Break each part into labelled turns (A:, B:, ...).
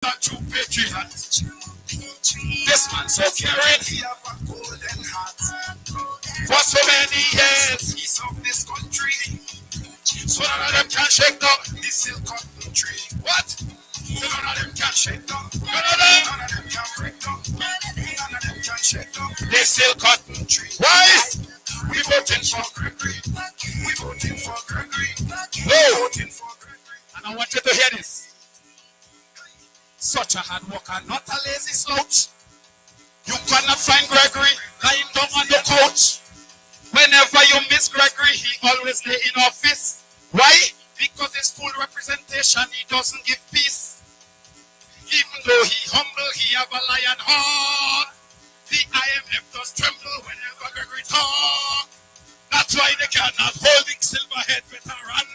A: Not true patriot. This man so caring. He have a golden heart. For so many years, he served this country. So none of them can shake down this silk cotton tree. What? None of them can shake down. None of them can break down. None of them can shake down this silk cotton tree. Why? We voting for Gregory. We voting for Gregory. We voting for Gregory. And I want you to hear this. Such a hard worker, not a lazy slouch. You cannot find Gregory lying down on the couch. Whenever you miss Gregory, he always stay in office. Why? Because his full representation, he doesn't give peace. Even though he humble, he have a lion heart. The IMF does tremble whenever Gregory talk. That's why they cannot hold the silverhead veteran.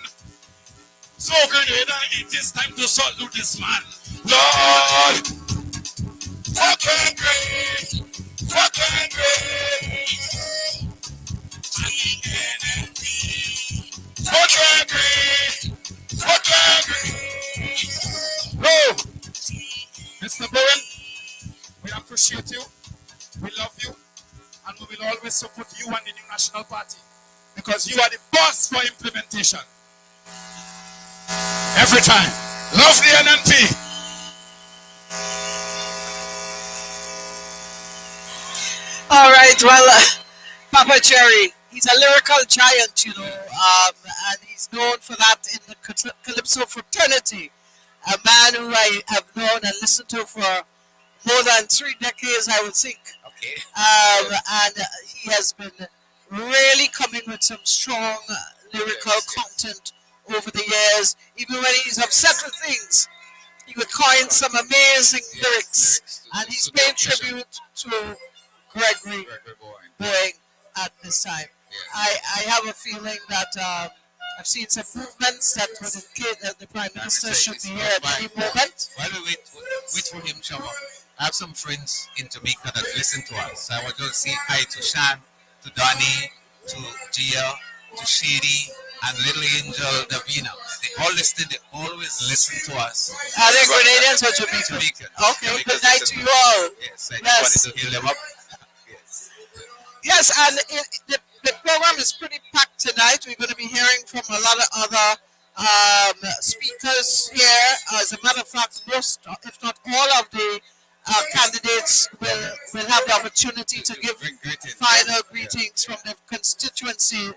A: So Grenada, it is time to salute this man. Lord, fucking great, fucking great. Fucking great, fucking great. No, Mr. Bowen, we appreciate you, we love you, and we will always support you and the new National Party because you are the boss for implementation. Every time. Love the NNP.
B: All right, well, Papa Jerry, he's a lyrical giant, and he's known for that in the Calypso fraternity. A man who I have known and listened to for more than 3 decades, I would think.
A: Okay.
B: And he has been really coming with some strong lyrical content over the years. Even when he's upset with things, he would coin some amazing lyrics. And he's paying tribute to Gregory Boeing at this time. I have a feeling that I've seen some movements that would indicate that the Prime Minister should be here at any moment.
C: While we wait for him, Shama, I have some friends in Jamaica that listen to us. I want to say hi to Shan, to Donnie, to Gia, to Shady, and Little Angel Davina. They all listen, they always listen to us.
B: Are they Grenadians or Jamaicans? Okay, good night to you all.
C: Yes, I just wanted to heal them up.
B: Yes, and the program is pretty packed tonight. We're going to be hearing from a lot of other speakers here. As a matter of fact, most, if not all of the candidates will have the opportunity to give final greetings from the constituency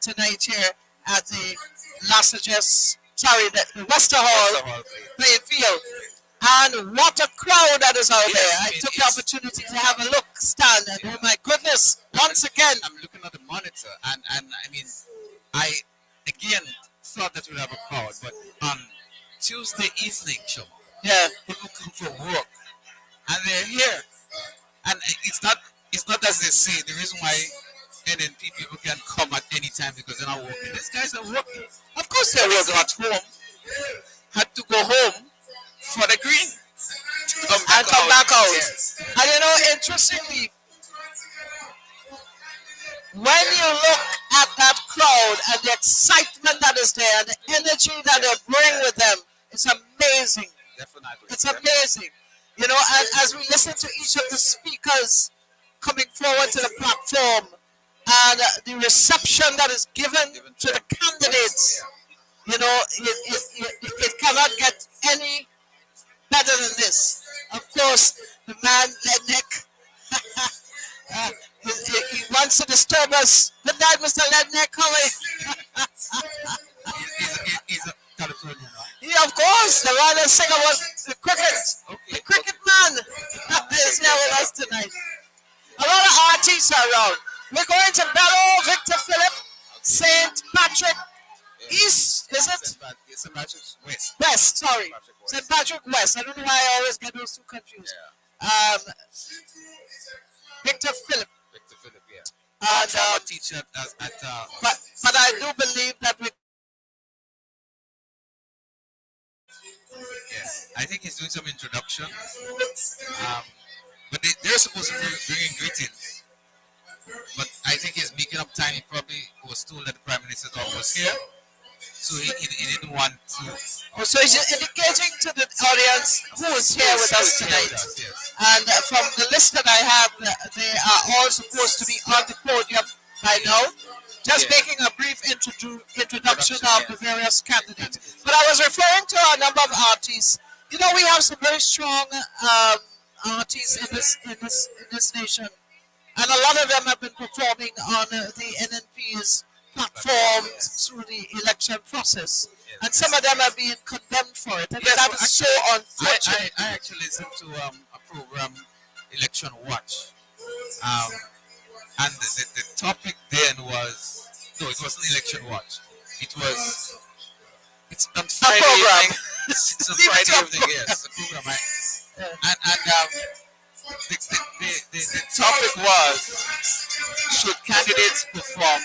B: tonight here at the the Wester Hall playing field. And what a crowd that is out there. I took the opportunity to have a look, stand, and oh my goodness, once again.
C: I'm looking at the monitor, and I mean, I again thought that we'd have a crowd, but on Tuesday evening, people come from work, and they're here. And it's not as they say, the reason why NNP people can come at any time because they're not working. These guys are working. Of course they're working at home. Had to go home for the green.
B: Come back out. Yes. And interestingly, when you look at that crowd and the excitement that is there and the energy that they bring with them, it's amazing.
C: Definitely.
B: It's amazing. And as we listen to each of the speakers coming forward to the platform and the reception that is given to the candidates, it cannot get any better than this. Of course, the man, Lednick, he wants to disturb us. Good night, Mr. Lednick. How
C: He's a Californian, right?
B: Yeah, of course. The one that singer was the cricket. Okay. The cricket man is here with us tonight. A lot of artists are around. We're going to Bellow, Victor Philip, St. Patrick East, is it?
C: St. Patrick's West.
B: West, sorry. St. Patrick West. I don't know why I always get those two confused.
C: Yeah.
B: Victor Philip.
C: Victor Philip, yeah.
B: And,
C: I'm a teacher
B: but I do believe that we.
C: Yes, I think he's doing some introduction. But they're supposed to bring in greetings. But I think he's making up time. He probably was told that the Prime Minister's almost here. So he didn't want to.
B: Oh, so he's indicating to the audience who is here with us tonight.
C: Yes.
B: And from the list that I have, they are all supposed to be on the podium by now. Just making a brief introduction of the various candidates. But I was referring to a number of artists. You know, we have some very strong artists in this nation, and a lot of them have been performing on the NNP's platforms through the election process. And some of them are being condemned for it. And that is so unfortunate.
C: I actually listened to a program, Election Watch. And the topic then was, no, it wasn't Election Watch. It's on Friday evening. It's on Friday evening, yes, the program. The topic was, should candidates perform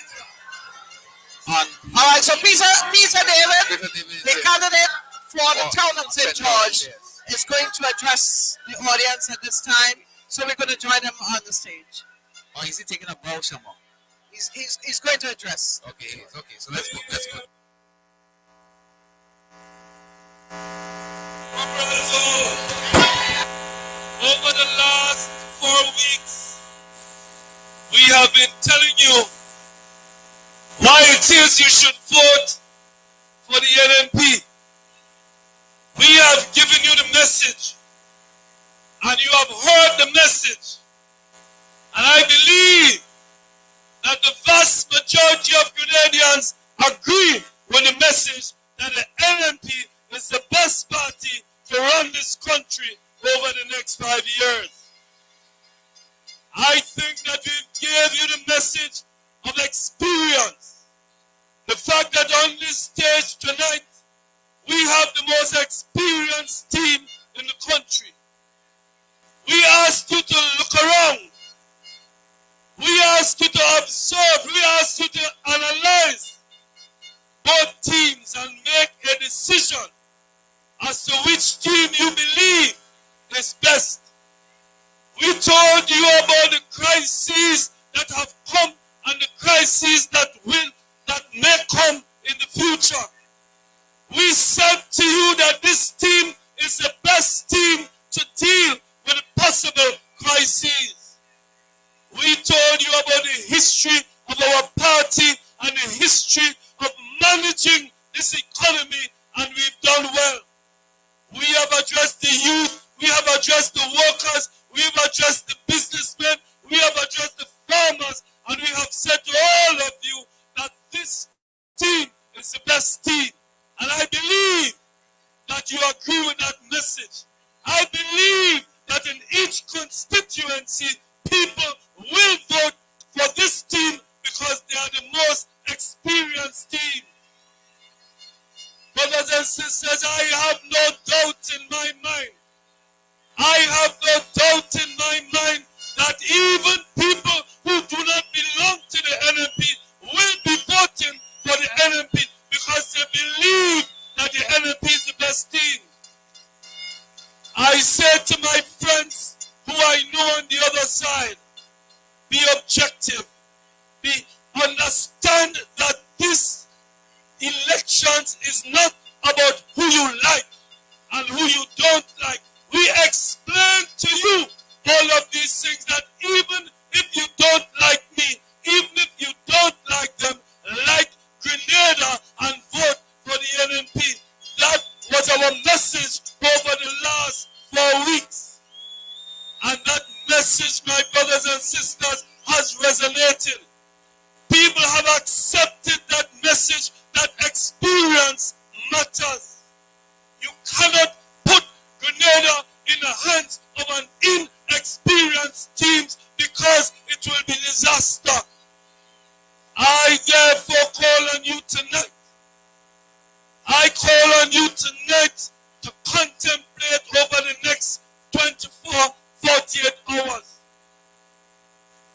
C: on...
B: All right, so Peter David, the candidate for the town of St. George, is going to address the audience at this time. So we're going to join him on the stage.
C: Or is he taking a bow, Shamo?
B: He's going to address.
C: Okay, so let's go.
D: Over the last 4 weeks, we have been telling you why it is you should vote for the NNP. We have given you the message, and you have heard the message. And I believe that the vast majority of Grenadians agree with the message that the NNP is the best party to run this country over the next 5 years. I think that we gave you the message of experience. The fact that on this stage tonight, we have the most experienced team in the country. We asked you to look around. We asked you to observe. We asked you to analyze both teams and make a decision as to which team you believe is best. We told you about the crises that have come and the crises that may come in the future. We said to you that this team is the best team to deal with the possible crises. We told you about the history of our party and the history of managing this economy, and we've done well. We have addressed the youth, we have addressed the workers, we have addressed the businessmen, we have addressed the farmers, and we have said to all of you that this team is the best team. And I believe that you agree with that message. I believe that in each constituency, people will vote for this team because they are the most experienced team. Brothers and sisters, I have no doubt in my mind. I have no doubt in my mind that even people who do not belong to the NNP will be voting for the NNP because they believe that the NNP is the best team. I say to my friends who I know on the other side, be objective. Understand that this elections is not about who you like and who you don't like. We explain to you all of these things, that even if you don't like me, even if you don't like them, like Grenada and vote for the NNP. That was our message over the last 4 weeks. And that message, my brothers and sisters, has resonated. People have accepted that message, that experience matters. You cannot put Grenada in the hands of an inexperienced team because it will be disaster. I therefore call on you tonight. I call on you tonight to contemplate over the next 24, 48 hours.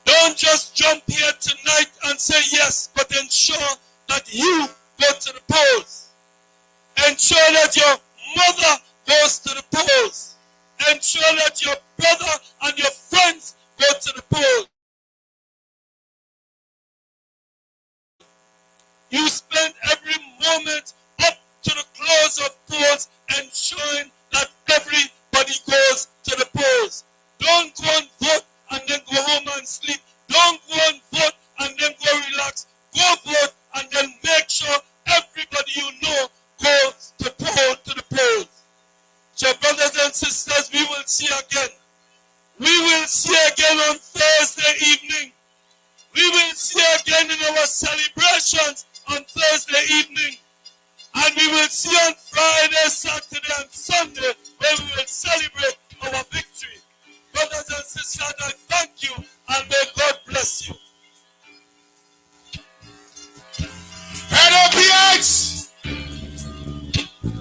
D: Don't just jump here tonight and say yes, but ensure that you go to the polls. Ensure that your mother goes to the polls. Ensure that your brother and your friends go to the polls. You spend every moment and sisters, we will see again. We will see again on Thursday evening. We will see again in our celebrations on Thursday evening. And we will see on Friday, Saturday, and Sunday where we will celebrate our victory. Brothers and sisters, I thank you and may God bless you.
A: NNPH!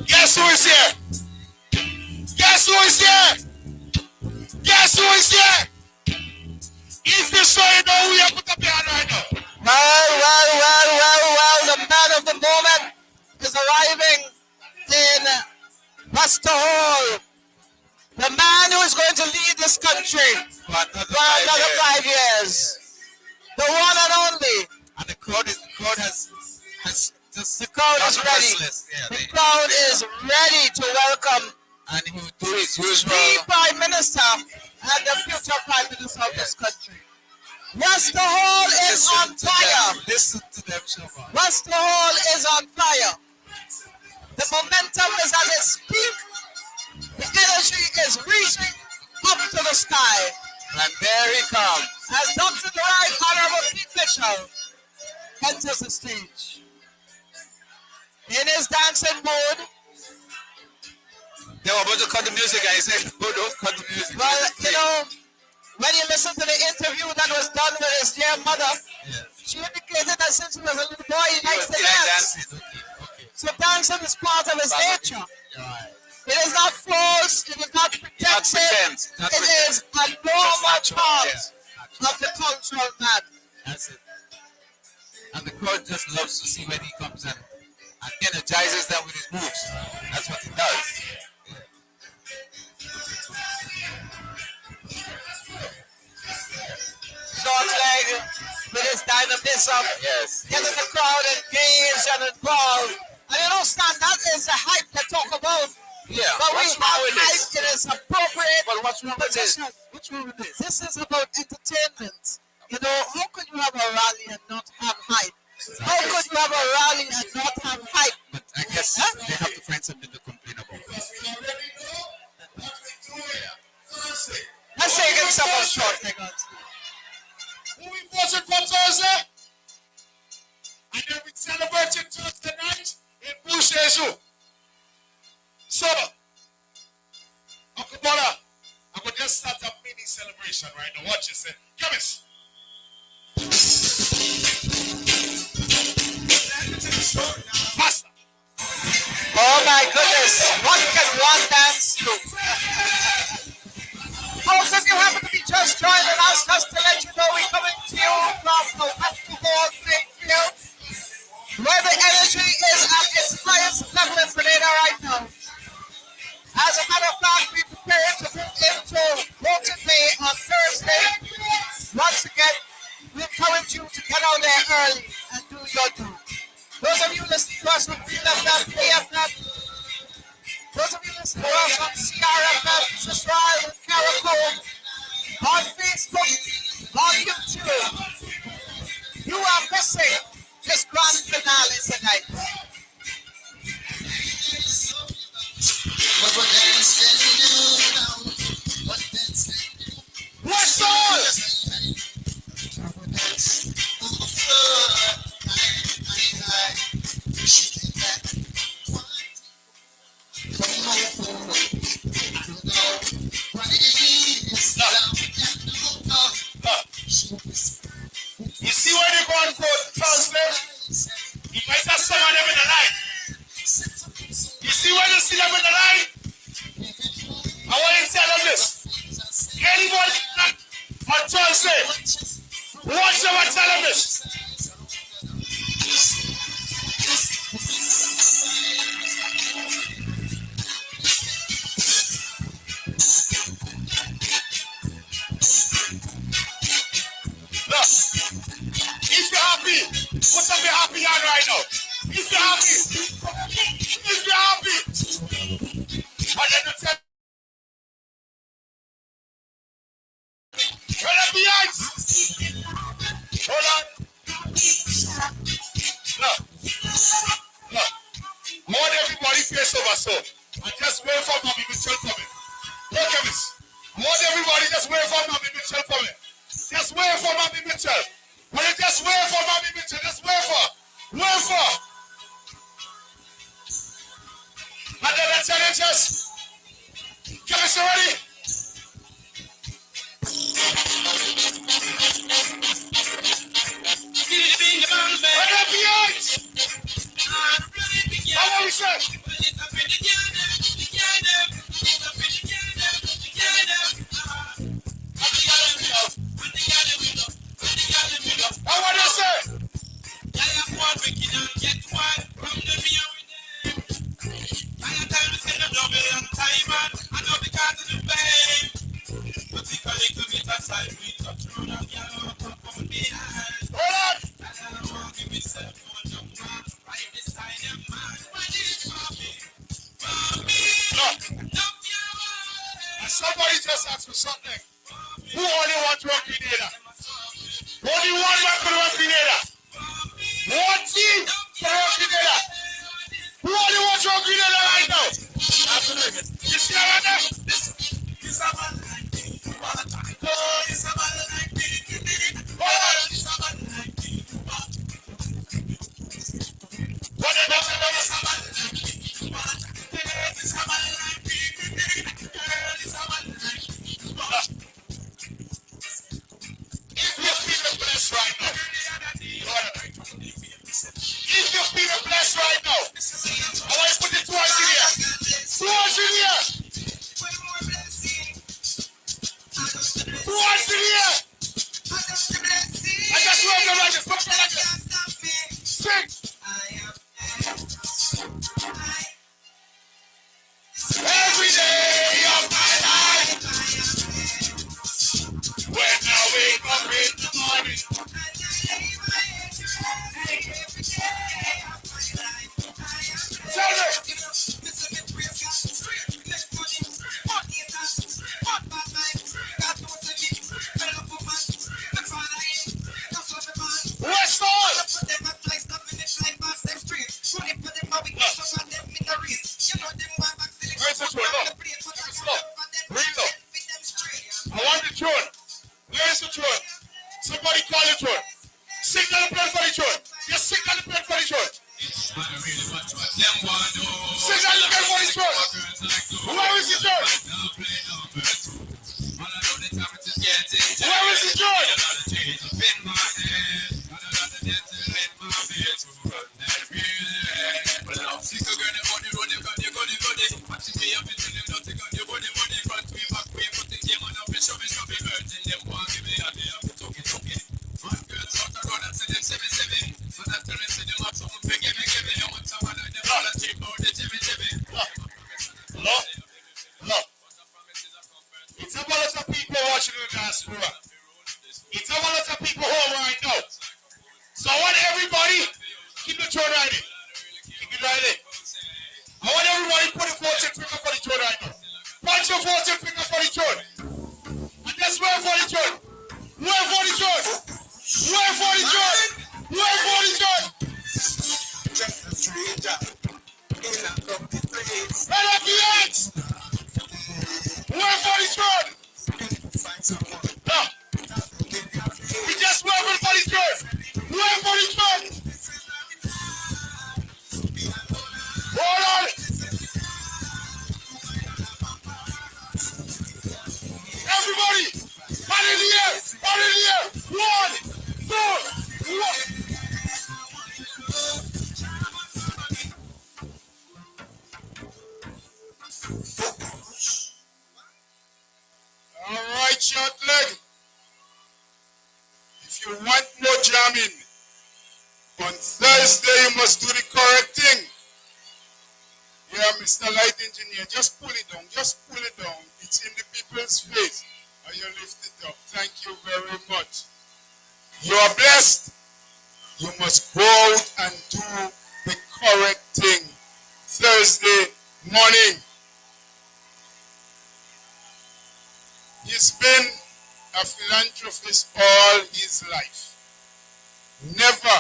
A: Guess who is here? Guess who is here? Guess who is here? If you saw it, know who you put up your hand right now.
B: Well, the man of the moment is arriving in Pastor Hall. The man who is going to lead this country for another 5 years. The one and only.
C: And the crowd has just
B: The crowd is ready.
C: Yeah,
B: The crowd is ready to welcome
C: and he will do his usual.
B: the Prime Minister and the future Prime Minister of this country. Pastor Hall is on fire.
C: Listen to them, Shoma.
B: Pastor Hall is on fire. The momentum is at its peak. The energy is reaching up to the sky.
C: And there he comes.
B: As Dr. the Right Honorable Pete Mitchell enters the stage. In his dancing mood,
C: They were about to cut the music and he said, "No, don't cut the music."
B: well, you know, when you listen to the interview that was done with his dear mother,
C: Yeah.
B: she indicated that since he was a little boy, he likes to
C: He like
B: dance.
C: dancing. Okay.
B: So dancing is part of his nature.
C: Alright.
B: It is not false, it is not pretensive,
C: pretend, not
B: it
C: pretend.
B: is a normal
C: natural,
B: part
C: yeah.
B: of the cultural man.
C: That's it. And the crowd just loves to see when he comes and energizes them with his moves. That's what he does.
B: Short leg with his dynamism,
C: Yes.
B: getting the crowd engaged and involved. And you know, Stan, that is the hype they talk about.
C: Yeah.
B: But we
C: What's wrong with
B: have hype,
C: this?
B: it is appropriate.
C: But what's wrong with this?
B: position.
C: What's wrong with this?
B: This is about entertainment. You know, how could you have a rally and not have hype? How could you have a rally and not have hype?
C: But I guess they have to find something to complain about.
B: Let's take it some more short.
A: Who we voted for Thursday? And then we celebrated Thursday night in Busheju. So, Uncle Bola, I'm going to just start a mini celebration right now. Watch this. Come here. Faster.
B: Oh my goodness, what can one dance do? Folks, if you happen to be just joining us, just to let you know, we're coming to you from the Pastor Hall Field, where the energy is at its highest level in Grenada right now. As a matter of fact, we prepare to move into voting day on Thursday. Once again, we encourage you to get out there early and do your due. Those of you listening to us on BFF, AFF, those of you listening to us on CRFF, Israel, and Caracol, on Facebook, on YouTube, you are missing this grand finale tonight.
A: What's all? You see where they're going for Thursday? You might have some of them in the line. You see where you see them in the line? I want you to tell them this. Anybody on Thursday, watch them and tell them this. Look, if you're happy, put up your happy hand right now. If you're happy, and then you tell hold up the eyes. Hold on. Look. I want everybody face over so. And just wait for Bobby Mitchell coming. Mitchell. Will you just wave for Bobby Mitchell? Just wave for. Wave for. And then the challengers. Get us ready. How we say? How want to say? Somebody just asked for something. Who only wants one grenade? Only one man for one grenade. One team for one grenade. Who only wants one grenade right now? You see that right now? This a man like me. Oh, this a man like me. Oh, this a man like me. What the hell is a man like me? This a man like me. This a man like me. If you feel blessed right now, if you feel blessed right now, I want to put the two hands in here. Two hands in here. Two hands in here. I just want to like this. Put it like this. Sing. Every day of my life, when I wake up in the morning, tell me. West on. Where's the tune? I want the tune. Where is the tune? Somebody call the tune. Signal the plane for the tune. Just signal the plane for the tune. Signal the plane for the tune. Where is the tune? Where is the tune? Look. It's a lot of people watching the diaspora. It's a lot of people home right now. So I want everybody keep the tune ready. Keep it ready. I want everybody put a 14 finger for the tune right now. Punch your 14 finger for the tune. And just wait for the tune. Wait for the tune. Wait for the tune. Wait for the tune. Just a stranger in a complete place. Head up the hands. Wait for the tune. No. We just wait for the tune. Wait for the tune. Hold on. Everybody, hand in the air, hand in the air. 1, 2, 1. All right, short leg. If you want more jamming, on Thursday you must do the correct thing. Yeah, Mr. Light Engineer, just pull it down, just pull it down. It's in the people's face. And you lift it up. Thank you very much. You are blessed. You must go out and do the correct thing Thursday morning. He's been a philanthropist all his life. Never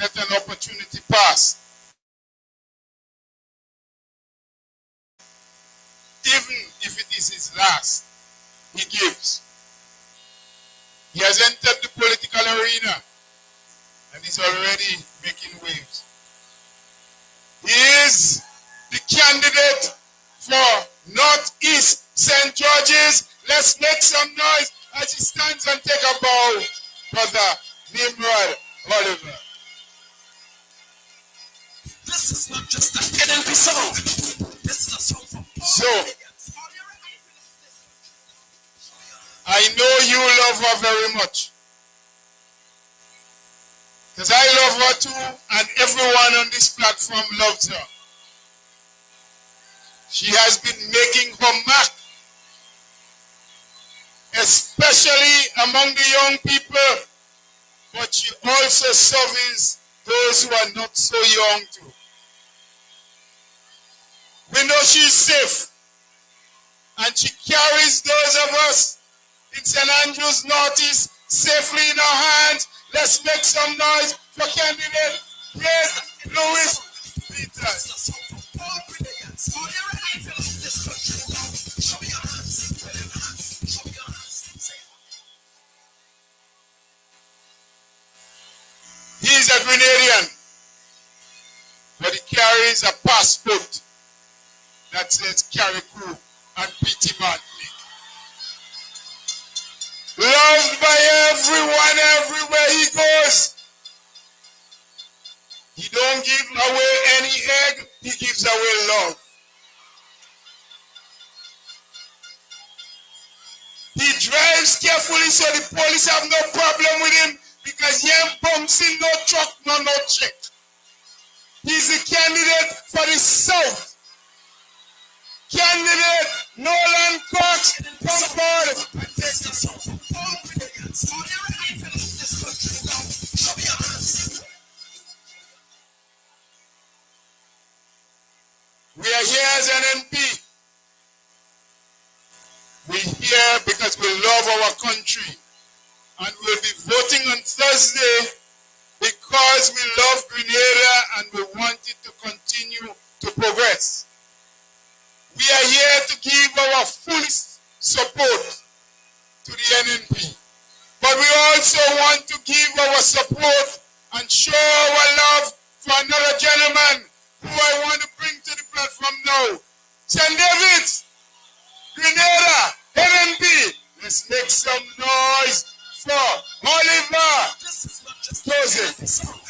A: let an opportunity pass. Even if it is his last, he gives. He has entered the political arena and is already making waves. He is the candidate for Northeast St. George's. Let's make some noise as he stands and take a bow, Brother Nimrod Oliver.
E: This is not just an NNP song. This is a song from
A: So, I know you love her very much. Because I love her too, and everyone on this platform loves her. She has been making her mark, especially among the young people, but she also serves those who are not so young too. We know she's safe, and she carries those of us in St. Andrews Northeast safely in her hands. Let's make some noise for candidate Yes, Louis Peters. He is a Grenadian, but he carries a passport that says Carriacou and P.T. Martinique. Loved by everyone everywhere he goes. He don't give away any egg, he gives away love. He drives carefully so the police have no problem with him because he ain't bumps in no truck, no check. He's the candidate for the South. Candidate Nolan Cox, come forward and take the South. We are here as NNP. We're here because we love our country. And we'll be voting on Thursday because we love Grenada and we want it to continue to progress. We are here to give our full support to the NNP. But we also want to give our support and show our love for another gentleman who I want to bring to the platform now. St. David's, Grenada, NNP. Let's make some noise for Oliver.
E: This is not just
A: Close it.
E: a song.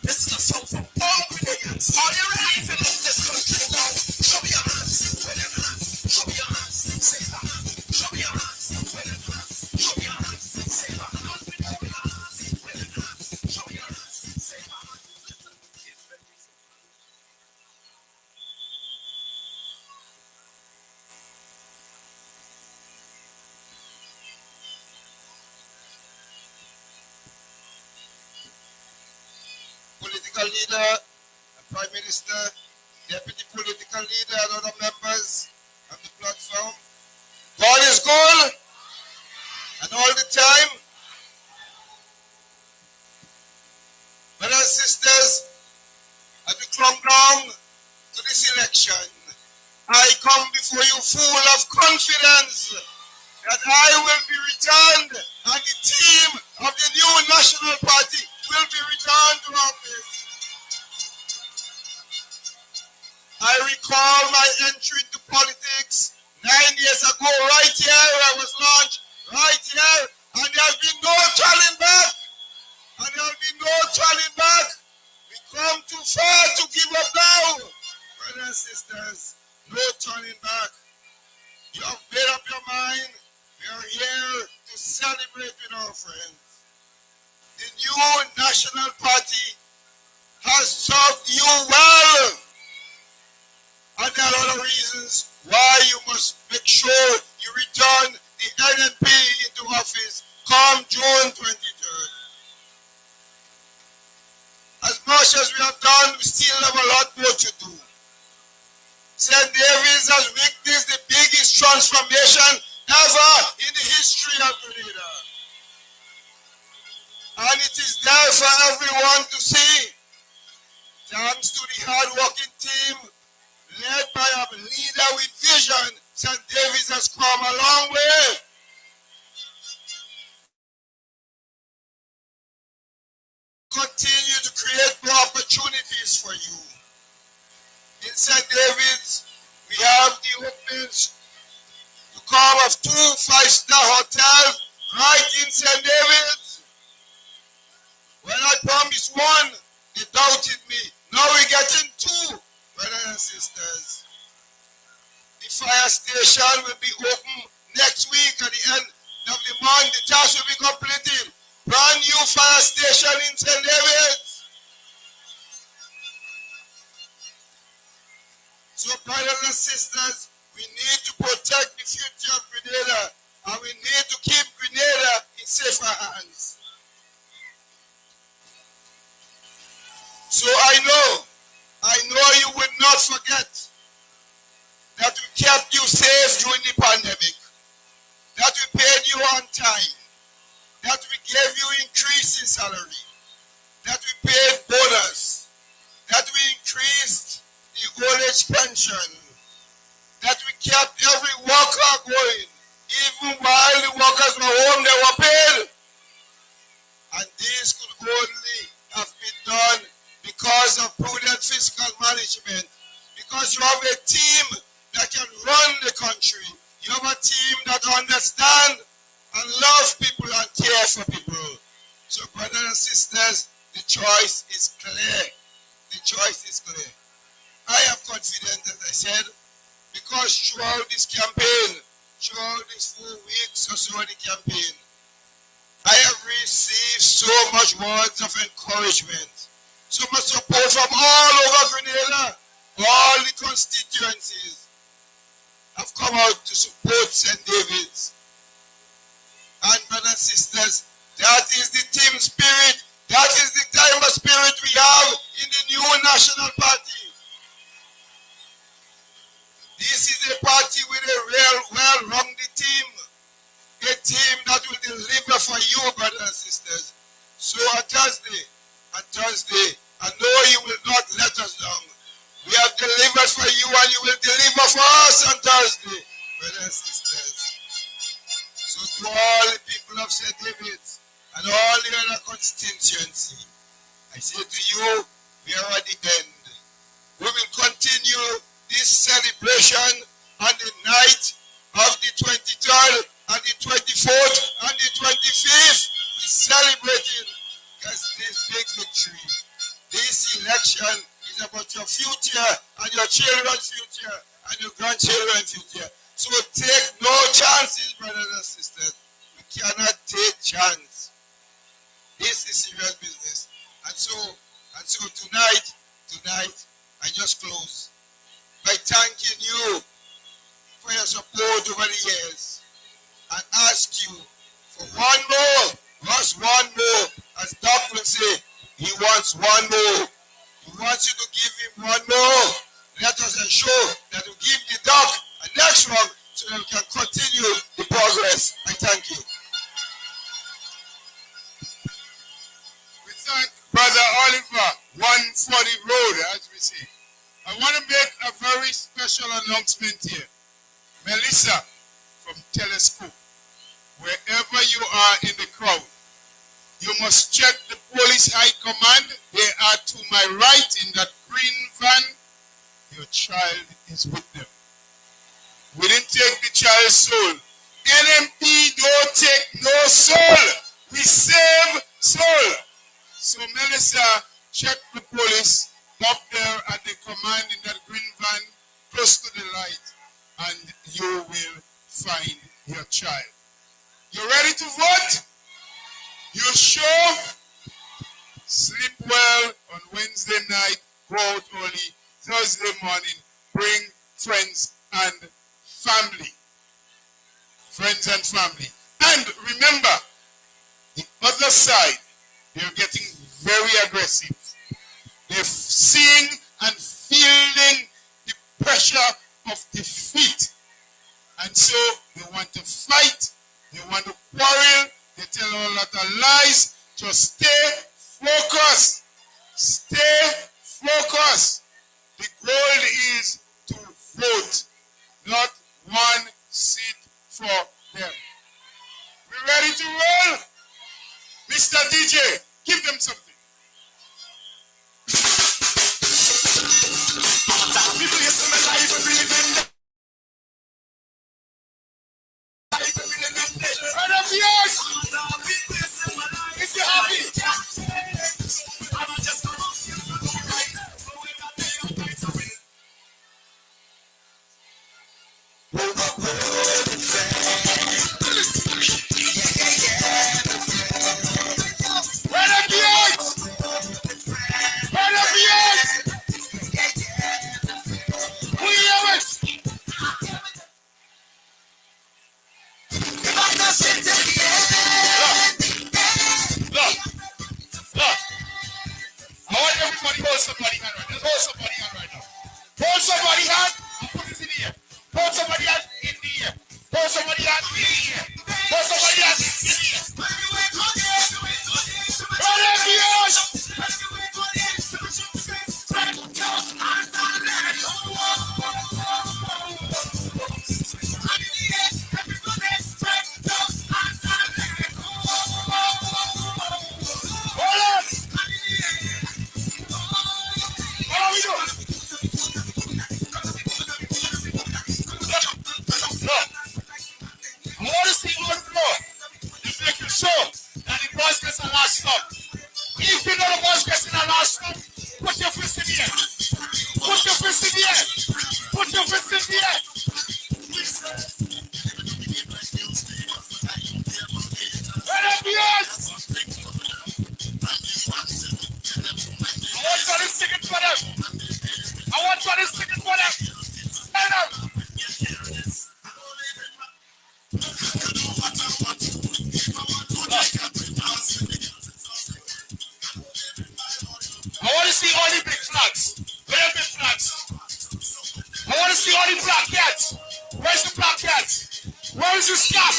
E: This is a song from all Grenadians. Are you ready to love this country now? Show me your hands. Wave your hands. Show me your hands. Say that. Show me your hands. Wave your hands. Show me your hands. Say that. Show me your hands. Wave your hands. Show me your hands. Say that.
A: Political leader, Prime Minister, Deputy Political Leader, and other members of the platform. God is good, and all the time. Brothers and sisters, as we come down to this election, I come before you full of confidence that I will be returned and the team of the new National Party will be returned to office. I recall my entry into politics 9 years ago, right here, I was launched, right here, and there has been no turning back. And there will be no turning back. We come too far to give up now. Brothers and sisters, no turning back. You have made up your mind. We are here to celebrate with our friends. The new National Party has served you well. And there are other reasons why you must make sure you return the NNP into office come June 23rd. As much as we have done, we still have a lot more to do. St. David's has witnessed the biggest transformation ever in the history of Grenada. And it is there for everyone to see. Thanks to the hard-working team, led by a leader with vision, St. David's has come a long way.
E: continue to create more opportunities for you. In St. David's, we have the openings to come of 2 5-star hotels right in St. David's. When I promised one, they doubted me. Now we're getting 2, brothers and sisters. The fire station will be open next week at the end of the month. The task will be completed. Brand new fire station in St. David's. So, brothers and sisters, we need to protect the future of Grenada, and we need to keep Grenada in safer hands. So I know you will not forget that we kept you safe during the pandemic, that we paid you on time, that we gave you increase in salary, that we paid bonus, that we increased the old age pension, that we kept every worker going, even while the workers were home, they were paid. And this could only have been done because of prudent fiscal management, because you have a team that can run the country. You have a team that understands and loves people and care for people. So, brothers and sisters, the choice is clear. The choice is clear. I am confident, as I said, because throughout this campaign, throughout these 4 weeks or so of the campaign, I have received so much words of encouragement, so much support from all over Grenada. All the constituencies have come out to support St. David's. And brothers and sisters, that is the team spirit, that is the type of spirit we have in the new national party. This is a party with a real well-rounded team, a team that will deliver for you, brothers and sisters. So on Thursday, I know you will not let us down. We have delivered for you and you will deliver for us on Thursday, brothers and sisters. So to all the people of St. David's and all the other constituency, I say to you, we are at the end. We will continue this celebration on the night of the 23rd and the 24th and the 25th. We celebrating this big victory. This election is about your future and your children's future and your grandchildren's future. So take no chances, brothers and sisters. We cannot take chance. This is serious business. And so tonight, I just close by thanking you for your support over the years and ask you for one more, just one more. As Doc will say, he wants one more. He wants you to give him one more. Let us ensure that we give the Doc a next one so that we can continue the progress. I thank you.
F: We thank Brother Oliver, 140 Road, as we say. I want to make a very special announcement here. Melissa from Telescope, wherever you are in the crowd, you must check the police high command. They are to my right in that green van. Your child is with them. We didn't take the child's soul. NNP don't take no soul. We save soul. So Melissa, check the police up there at the command in that green van, close to the light, and you will find your child. You ready to vote? You sure? Sleep well on Wednesday night, go out early, Thursday morning, bring friends and family. Friends and family. And remember, the other side, they're getting very aggressive. They're seeing and feeling the pressure of defeat. And so they want to fight, they want to quarrel, they tell a lot of lies. Just stay focused. Stay focused. The goal is to vote, not one seat for them. We ready to roll? Mr. DJ, give them something.
A: Look. I want everybody hold somebody hand right now. Just hold somebody hand right now. Hold somebody hand and put it in the air. Hold somebody hand in the air. Hold somebody hand in the air. Hold somebody hand in the air. Hold it in the air. I want to see on the floor. Just making sure that the boys gets a last stop. If you know the boys gets in a last stop, put your fist in the air. Put your fist in the air. Put your fist in the air. NNP! I want you to stick it for them. I want you to stick it for them. Stand up. I want to see all the big flags. Where are the big flags? I want to see all the black cats. Where's the black cats? Where is the scarf?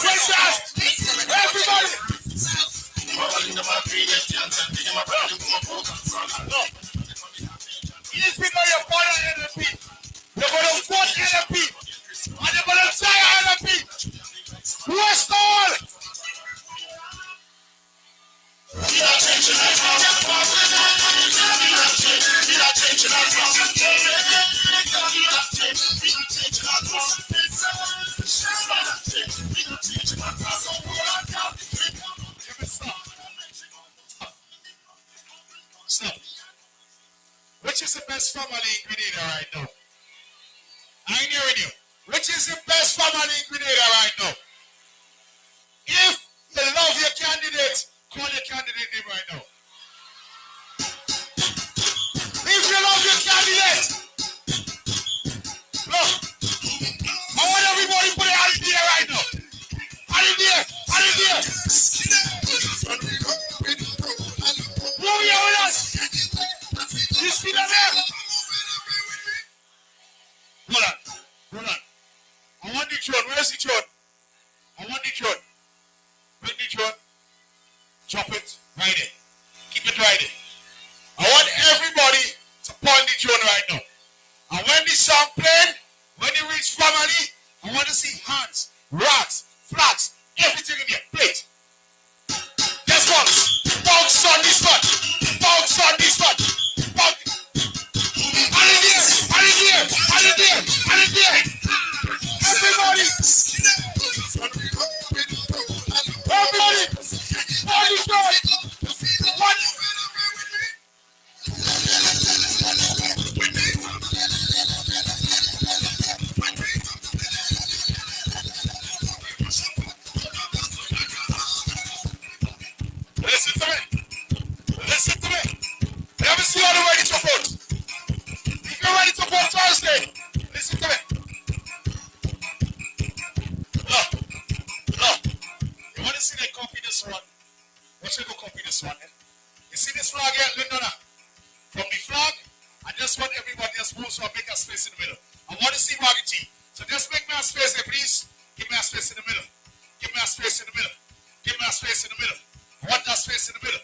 A: Where's that? Everybody! No. If you know you're part of NNP, you're going to vote NNP. And you're going to say NNP. West all! Stop. Which is the best family in Grenada right now? I ain't hearing you. Which is the best family in Grenada right now? If you love your candidate, call your candidate name right now. If you love your candidate, look, I want everybody to put their hand in the air right now. Hand in the air, hand in the air. Move here with us. You see them there? Hold on. I want the throne. Where's the throne? I want the throne. Bring the throne. Drop it right there. Keep it right there. I want everybody to point the throne right now. And when the song played, when you reach family, I want to see hands, rocks, flags, everything in there. Play it. Guess what? Bounce on this one. Bounce on this one. Bounce. And in there. And in there. And in there. And in there. Everybody. Everybody. On the throne. One. Listen to me. Listen to me. Let me see how you're ready to vote. If you're ready to vote Thursday, listen to me. Look. You want to see they copy this one? Watch them go copy this one. Eh? You see this flag here, Lindona? From the flag, I just want everybody else moves to make a space in the middle. I want to see Waggy. So just make me a space there, please. Give me a space in the middle. Give me a space in the middle. Give me a space in the middle. I want that space in the middle.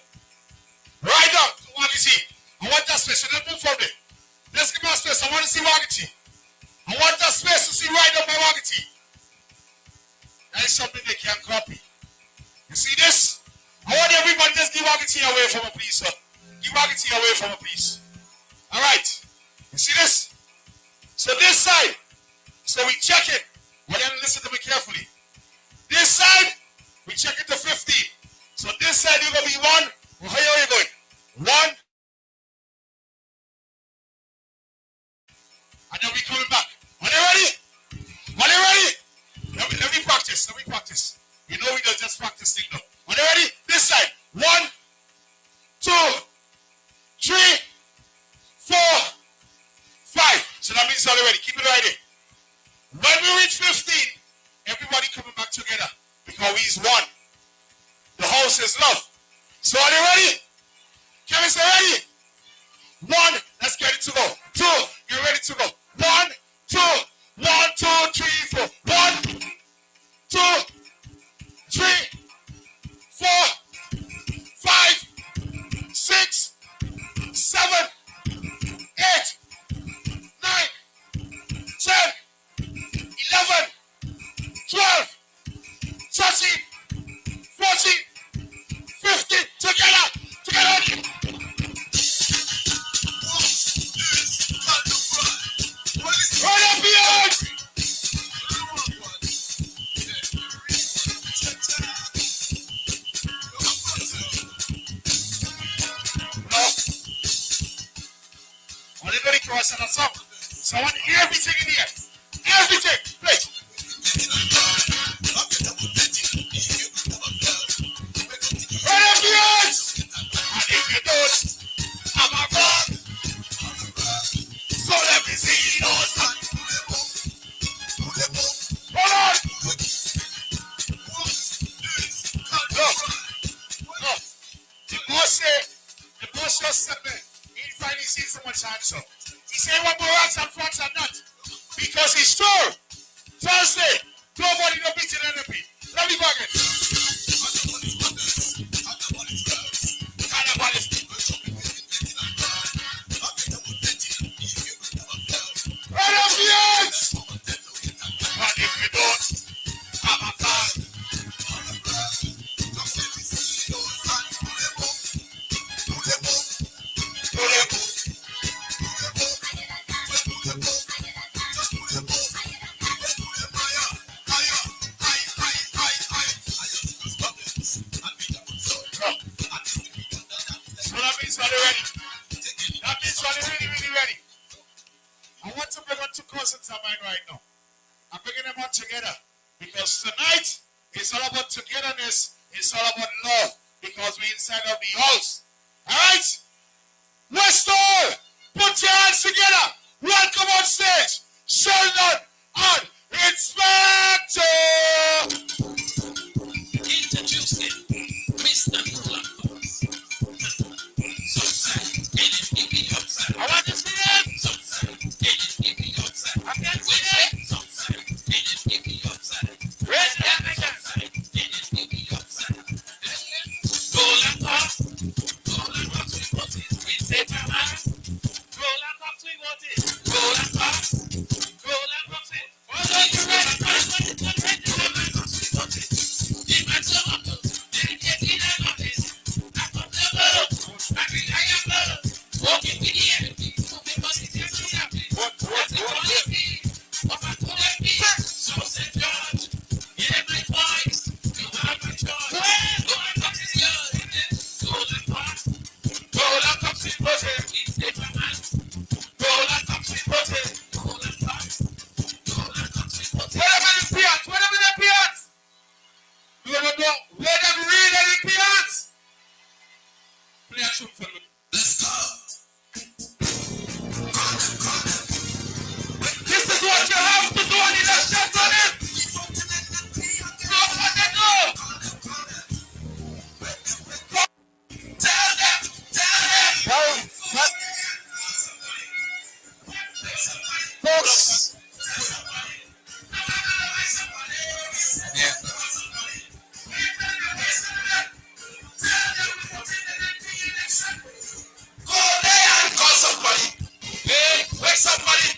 A: Right up to Waggy. I want that space. So don't move from there. Just give me a space. I want to see Waggy. I want that space to see right up my Waggy. That is something they can't copy. You see this? I want everybody just give Waggy away from me, please, sir. Give Waggy away from me, please. All right. You see this? So this side. So we check it. Well, then listen to me carefully. This side, we check it to 15. So this side, you're going to be 1. Well, how are you going? 1. And then we coming back. Are you ready? Are you ready? Let me practice. Let me practice. You know we don't just practice thing now. Are you ready? This side. 1, 2, 3, 4, 5. So that means all ready. Keep it right there. When we reach 15, everybody coming back together.
F: because he's won. The house is love. So are you ready? Kevin, say ready? 1, let's get it to go. 2, you're ready to go. 1, 2, 1, 2, 3, 4. 1, 2, 3, 4, 5, 6, 7, 8, 9, 10, 11, 12, 13, 14, 15. Together. Right up beyond. Everybody cross on a song. So I want everything in here. Everything. Play. Right up beyond. And if you don't, I'm a rock. So let me see those hands. Hold on. No. The boss just said me. He finally sees someone's hands up. He said one more rats and fronts and not. Because he's sure. Thursday, nobody no beat in NNP. Let me go again. Right up the edge! But if you don't, I'm a fan. So that means we're ready. That means we're really ready. I want to bring on 2 cousins of mine right now. I'm bringing them on together because tonight it's all about togetherness. It's all about love because we're inside of the house. All right? Westall, put your hands together. Welcome on stage, Sheldon and Inspector.
E: Introducing Mr. Newland.
F: I want to see them.
E: I can't see them.
F: Raise your hand again.
E: Roll and pop, we say come on. Roll and pop, we want it. Roll and pop, hold on to it. Walking with the enemy, we must be happy. What's the quality of a quality? So St. George, yeah, my boys, you have my choice. Go and pop is yours. Go and pop, sweet butter. Please take my hand. Go and pop, sweet butter. Go and pop, sweet butter.
F: Whatever the piats. You want to know where them really the piats? Play a tune for me.
E: Let's go.
F: This is what you have to do on the left on it. Go on the go.
E: Tell them.
B: Folks,
C: Yeah.
E: Go there and call somebody. Hey, wake somebody.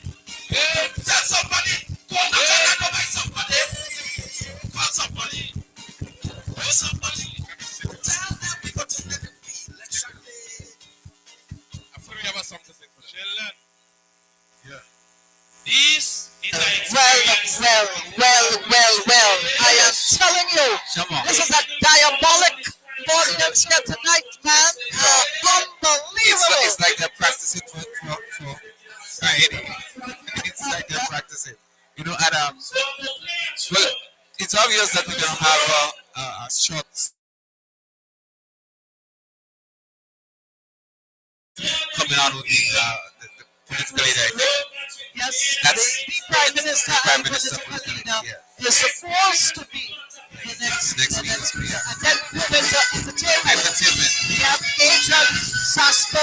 E: Hey, tell somebody. Go knock on the door by somebody. Call somebody. Wake somebody. Tell them we got to let it be. Let's shut it.
D: I'm sorry, I have something to say for them.
F: Sheldon. Yeah.
D: This is an experience.
B: well. I am telling you,
C: Come on.
B: this is a diabolic audience here tonight, man. Unbelievable.
C: It's like they're practicing for Friday. It's like they're practicing. You know, and well, it's obvious that we don't have a short coming out with the political leader.
B: Yes,
C: That's
B: the Prime Minister
C: the Prime
B: and
C: Minister
B: political
C: political
B: leader
C: leader,
B: is supposed to be in next
C: week.
B: And then we move into entertainment. We have Angel Sasco.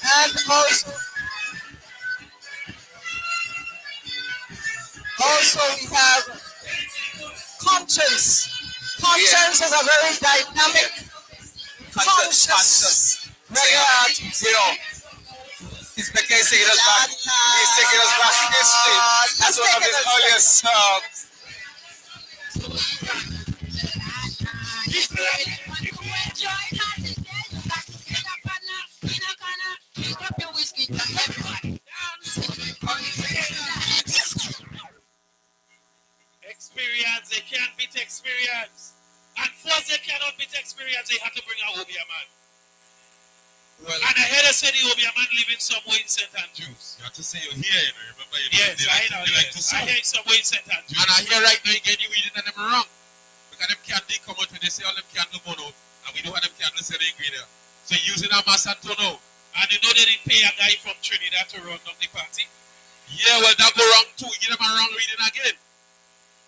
B: And also we have Conscience. Conscience is a very dynamic, conscious reggae artist.
C: You know, it's because taking us back. He's taking us back in history. That's one of his earliest songs.
D: Experience, they can't beat experience. And first they cannot beat experience, they have to bring a Obia man. Well, and I heard I said the Obia man living somewhere in St. Andrews.
A: You have to say you're here, you know. Remember,
D: yes, I know. I hear somewhere in St. Andrews.
A: And I hear right now you get you reading and them wrong. Because them can't come out when they say all them can't do mono. And we know how them can't sell the ingredient. So using a mass and tono.
D: And you know they didn't pay a guy from Trinidad to run up the party?
A: Yeah, well that go wrong too. You give them a wrong reading again.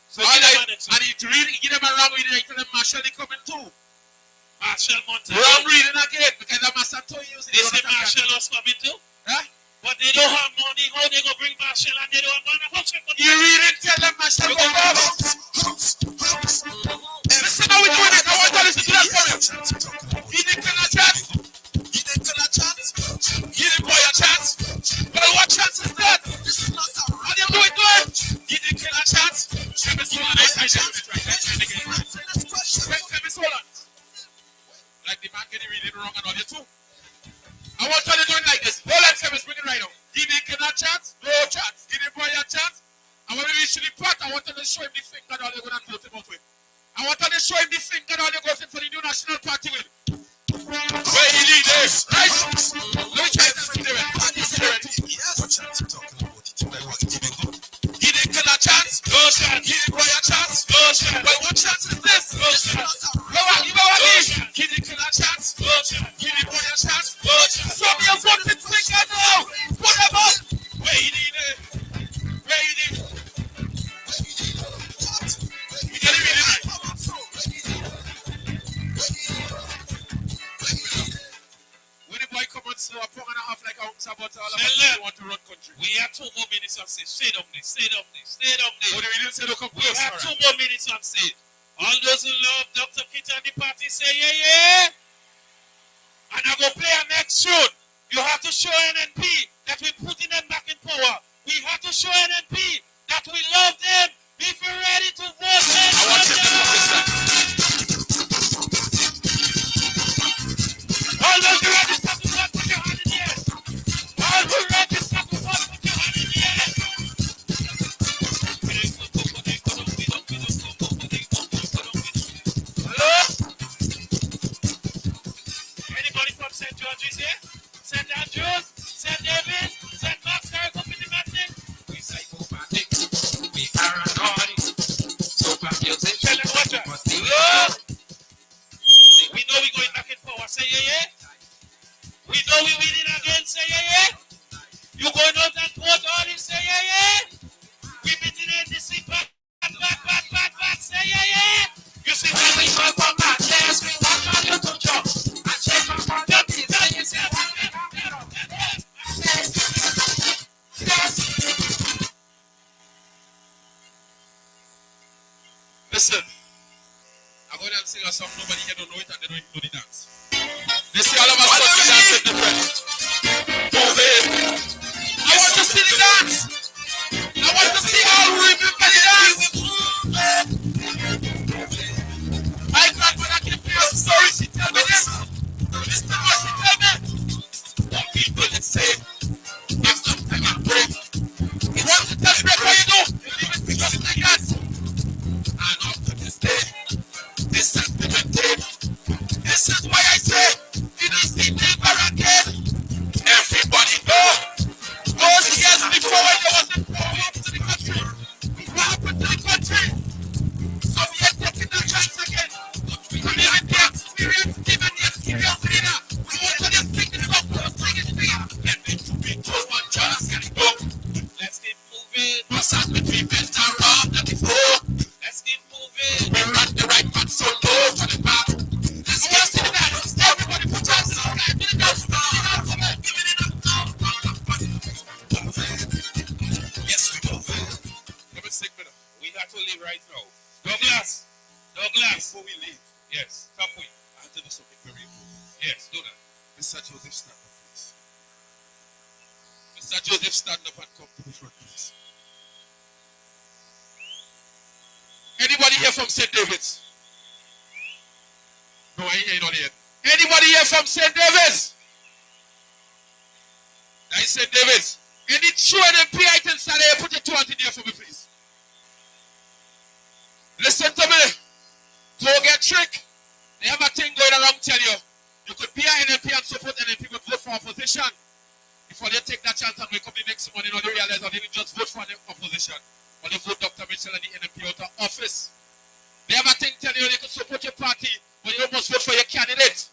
A: So and it's really give them a wrong reading, I tell them Marshall is coming too.
D: Marshall Montana.
A: Wrong reading again because the master told you.
D: They say Marshall was coming too?
A: Huh?
D: But they don't have money. How they go bring Marshall and they don't have money?
A: You really tell them Marshall go come. Listen how we doing it. I want to listen to that from you. He didn't get a chance. He didn't get a chance. Give the boy a chance. Well, what chance is that? How do you do it good? He didn't get a chance. Let me see what I shout it right. Let me see what like the man getting reading wrong and all you too. I want to do it like this. Hold on, Seven, bring it right now. Give the kid a chance, no chance. Give the boy a chance. And when we reach the part, I want to show him the finger that all they're going to vote him out with. I want to show him the finger that all they're going to for the new national party with. Where he lead this, right? Let me try this. Give the kid a chance, no chance. Give the boy a chance, no chance. Well, what chance is this? No chance. Give the kid a chance, no chance. Give the boy a chance, no chance. So me a voting finger now. Put them up. Where he lead it? Where he lead it? We get it really right. When the boy come on, so a pound and a half like a ounce about all of us want to run country. We have 2 more minutes on stage. Stay down there, stay down there, stay down there. What do we do? Say, look up close. We have 2 more minutes on stage. All those who love Dr. Kit and the party say, yeah, yeah. And I'm going to play a next tune. You have to show NNP that we're putting them back in power. We have to show NNP that we love them. If you're ready to vote, then I want you to listen. All those who register to vote, put your hand in the air. All who register to vote, put your hand in the air. Hello? Anybody from St. George's here? St. Andrews? St. David? St. Mark's? Carry up in the mountain? We say, we are annoying. Super music. Tell them what you hello? We know we're going back in power. Say yeah, yeah. We know we're winning again. Say yeah, yeah. You going out and vote all this. Say yeah, yeah. We beating NDC back. Say yeah, yeah. You see when we come from back, yes, we want you to jump. And check my body, then you say, listen, I'm going to sing a song, nobody here don't know it and they don't even know the dance. They say all of us want to dance in the front. Move it. I want to see the dance. I want to see all remember the dance. My grandmother gave me a story, she tell me this. Listen to what she tell me. What people they say, if something I break. You want to tell break what you do? You leave it because it's like that. And up to this day, this has been maintained. This is why I say, it is never again.
D: sick, brother. We got to leave right now. Douglas. Before we leave. Yes. Come with. I have to do something very important. Yes, do that.
F: Mr. Joseph, stand up, please. Mr. Joseph, stand up and come to the front, please. Anybody here from St. David's? No, I ain't on here. Anybody here from St. David's? I St. David's. Any true NNP items that I put your 2 hands in there for me, please. Listen to me. Don't get tricked. They have a thing going around, tell you. You could be an NNP and support NNP, but vote for opposition. Before they take that chance and wake up the next morning, or they realize that they didn't just vote for the opposition, but they vote Dr. Mitchell and the NNP out of office. They have a thing telling you they could support your party, but you must vote for your candidate.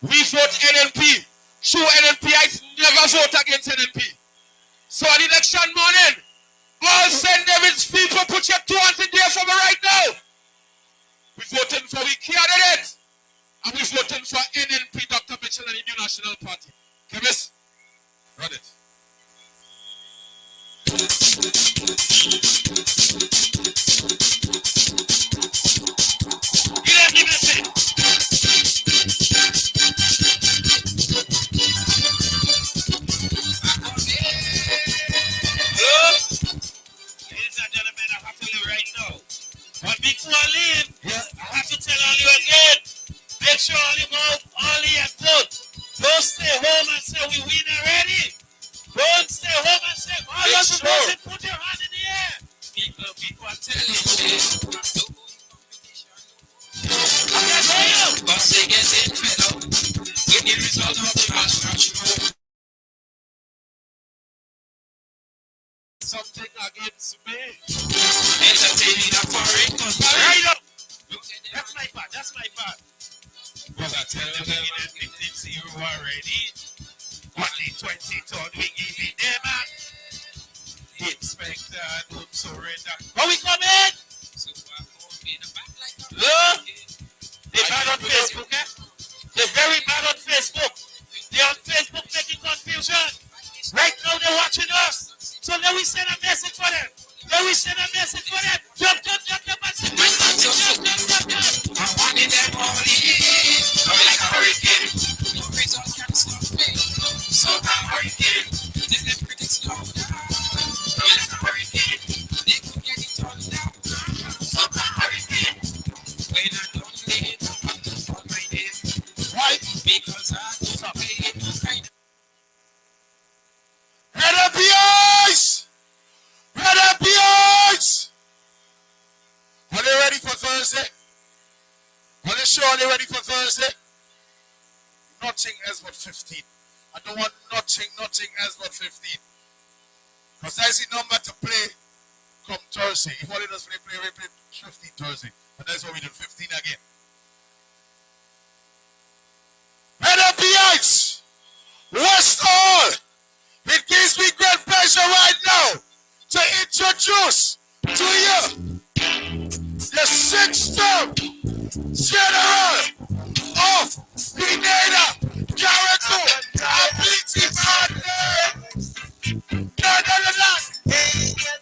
F: We vote NNP. True NNPites never vote against NNP. So on election morning, all St. David's people, put your 2 hands in there for me right now. We're voting for we candidate. And we're voting for NNP, Dr. Mitchell and the New National Party. Chemist, run it.
D: Ladies and gentlemen, I have to leave right now. But before I leave, I have to tell all you again. Make sure all you go, all you vote. Don't stay home and say we win already. Don't stay home and say all you vote and put your hand in the air. People are telling you. I can hear you. But they get it fed up. With the result of the construction.
F: Something against me.
D: Entertaining a foreign country. Right up. That's my part. That's my part.
F: Brother, tell them
D: that 15-0 already. Only 23rd we give it them back. Inspector, don't surrender. But we come in. Look. They're bad on Facebook, eh? They're very bad on Facebook. They're on Facebook making confusion. Right now they're watching us. So let we send a message for them. Let we send a message for them. Jump, and say, jump. I wanted them all in. Like a hurricane. No results can stop me. So I'm hurricane. Let them pretty slow down. Like a hurricane. They could get it all down. So I'm hurricane. When I don't need it, I'm just on my name. Why? Because I don't pay it kind of.
F: NNPites! NNPites! Are they ready for Thursday? Are they sure they ready for Thursday? Nothing else but 15. I don't want nothing else but 15. Because that's the number to play come Thursday. If all it does play 15 Thursday. And that's what we do, 15 again. NNPites! West All! It gives me great pleasure right now to introduce to you the 6th term General of the Jericho Ability Partner.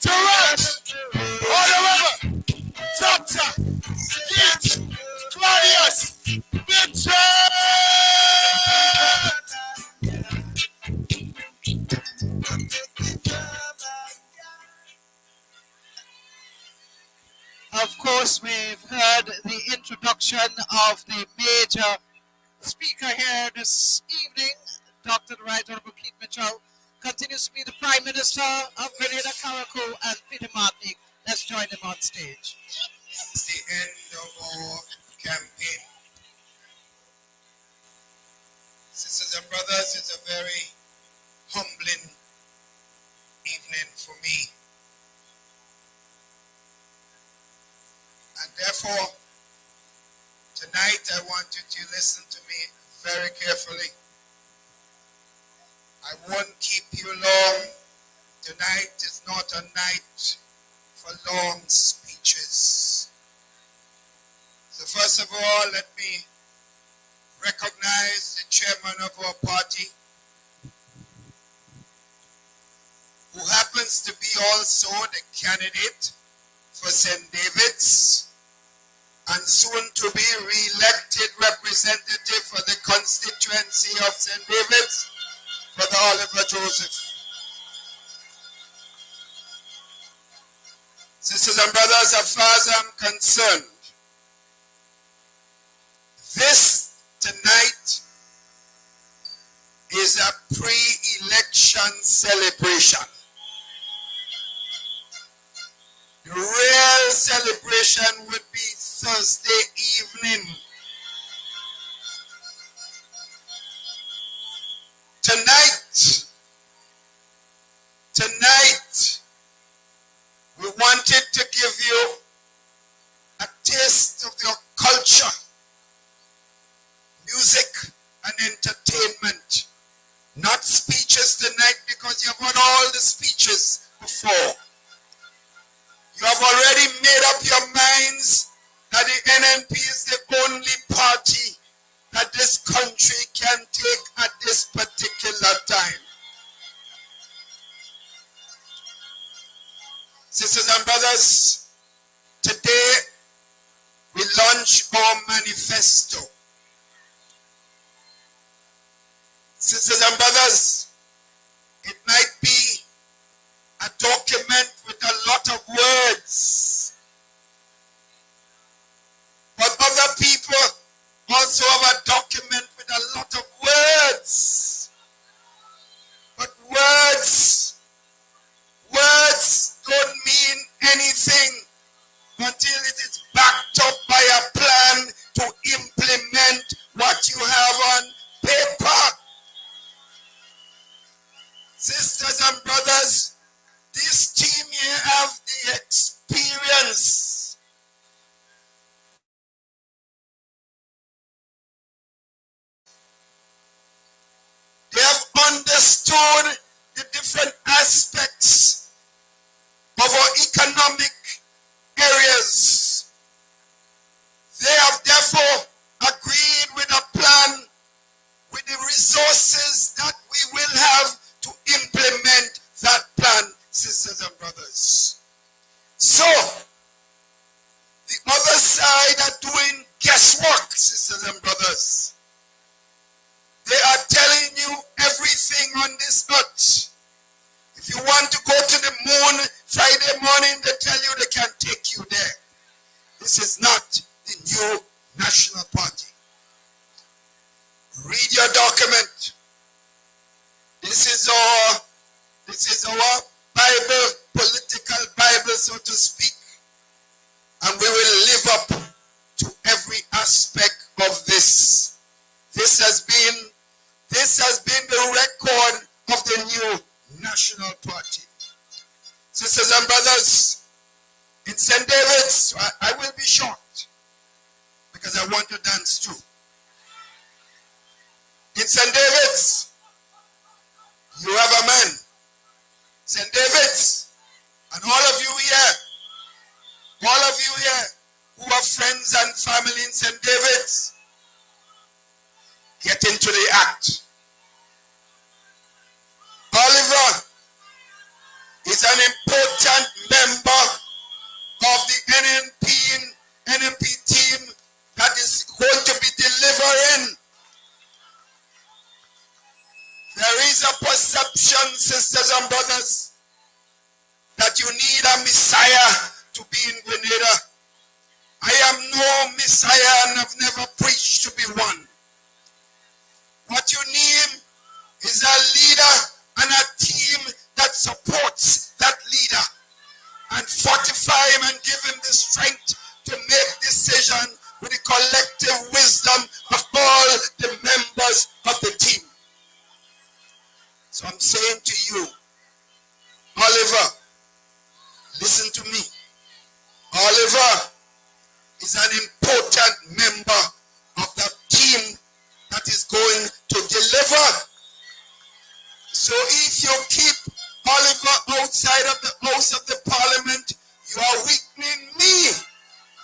F: To rush all the river, Dr. Keith Claudius Mitchell.
B: Of course, we've heard the introduction of the major speaker here this evening, Dr. the Right Honorable Keith Mitchell, continues to be the Prime Minister of Grenada, Carriacou, and Peter Martinique. Let's join him on stage.
E: It's the end of our campaign. Sisters and brothers, it's a very humbling evening for me. And therefore, tonight I want you to listen to me very carefully. I won't keep you long. Tonight is not a night for long speeches. So first of all, let me recognize the chairman of our party, who happens to be also the candidate
F: St. David's and soon to be re-elected representative for the constituency of St. David's, Brother Oliver Joseph. Sisters and brothers, as far as I'm concerned, this tonight is a pre-election celebration. The real celebration would be Thursday evening. Tonight, we wanted to give you a taste of your culture, music, and entertainment. Not speeches tonight, because you've heard all the speeches before. You have already made up your minds that the NNP is the only party that this country can take at this particular time. Sisters and brothers, today we launch our manifesto. Sisters and brothers, it might be a document with a lot of words, but other people also have a document with a lot of words. But words don't mean anything until it is backed up by a plan to implement what you have on paper. Sisters and brothers, this team here have the experience. They have understood the different aspects of our economic areas. They have therefore agreed with a plan with the resources that we will have to implement that plan, sisters and brothers. So, the other side are doing guesswork, sisters and brothers. They are telling you everything on this earth. If you want to go to the moon Friday morning, they tell you they can take you there. This is not the new National Party. Read your document. This is our Bible, political Bible, so to speak. And we will live up to every aspect of this. This has been the record of the new National Party. Sisters and brothers, in St. David's, I will be short because I want to dance too. In St. David's, you have a man. St. David's, and all of you here who are friends and family in St. David's, get into the act. Oliver is an important member of the NNP team that is going to be delivering. There is a perception, sisters and brothers, that you need a Messiah to be in Grenada. I am no Messiah and have never preached to be one. What you need is a leader and a team that supports that leader and fortify him and give him the strength to make decisions with the collective wisdom of all the members of the team. So I'm saying to you, Oliver, listen to me. Oliver is an important member of the team that is going to deliver. So if you keep Oliver outside of the house of the parliament, you are weakening me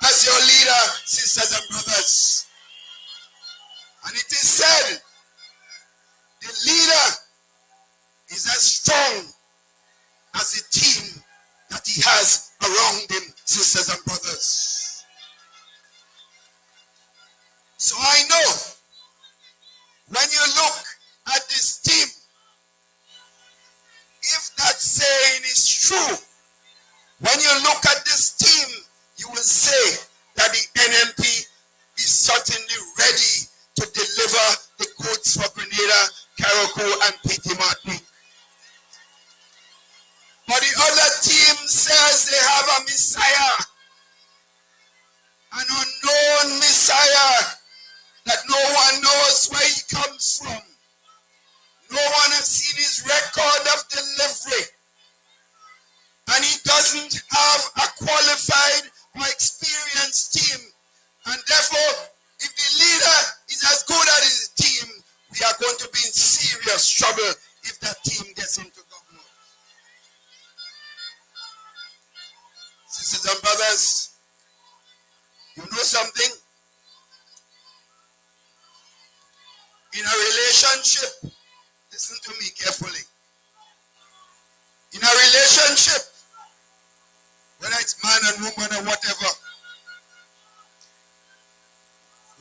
F: as your leader, sisters and brothers. And it is said, the leader is as strong as the team that he has around him.
E: sisters and brothers. So I know when you look at this team, if that saying is true, when you look at this team, you will say that the NNP is certainly ready to deliver the goods for Grenada, Carriacou, and Petite Martinique. But the other team says they have a Messiah, an unknown Messiah that no one knows where he comes from. No one has seen his record of delivery. And he doesn't have a qualified or experienced team. And therefore, if the leader is as good as his team, we are going to be in serious trouble if that team gets into government. Sisters and brothers, you know something? In a relationship, listen to me carefully. In a relationship, whether it's man and woman or whatever,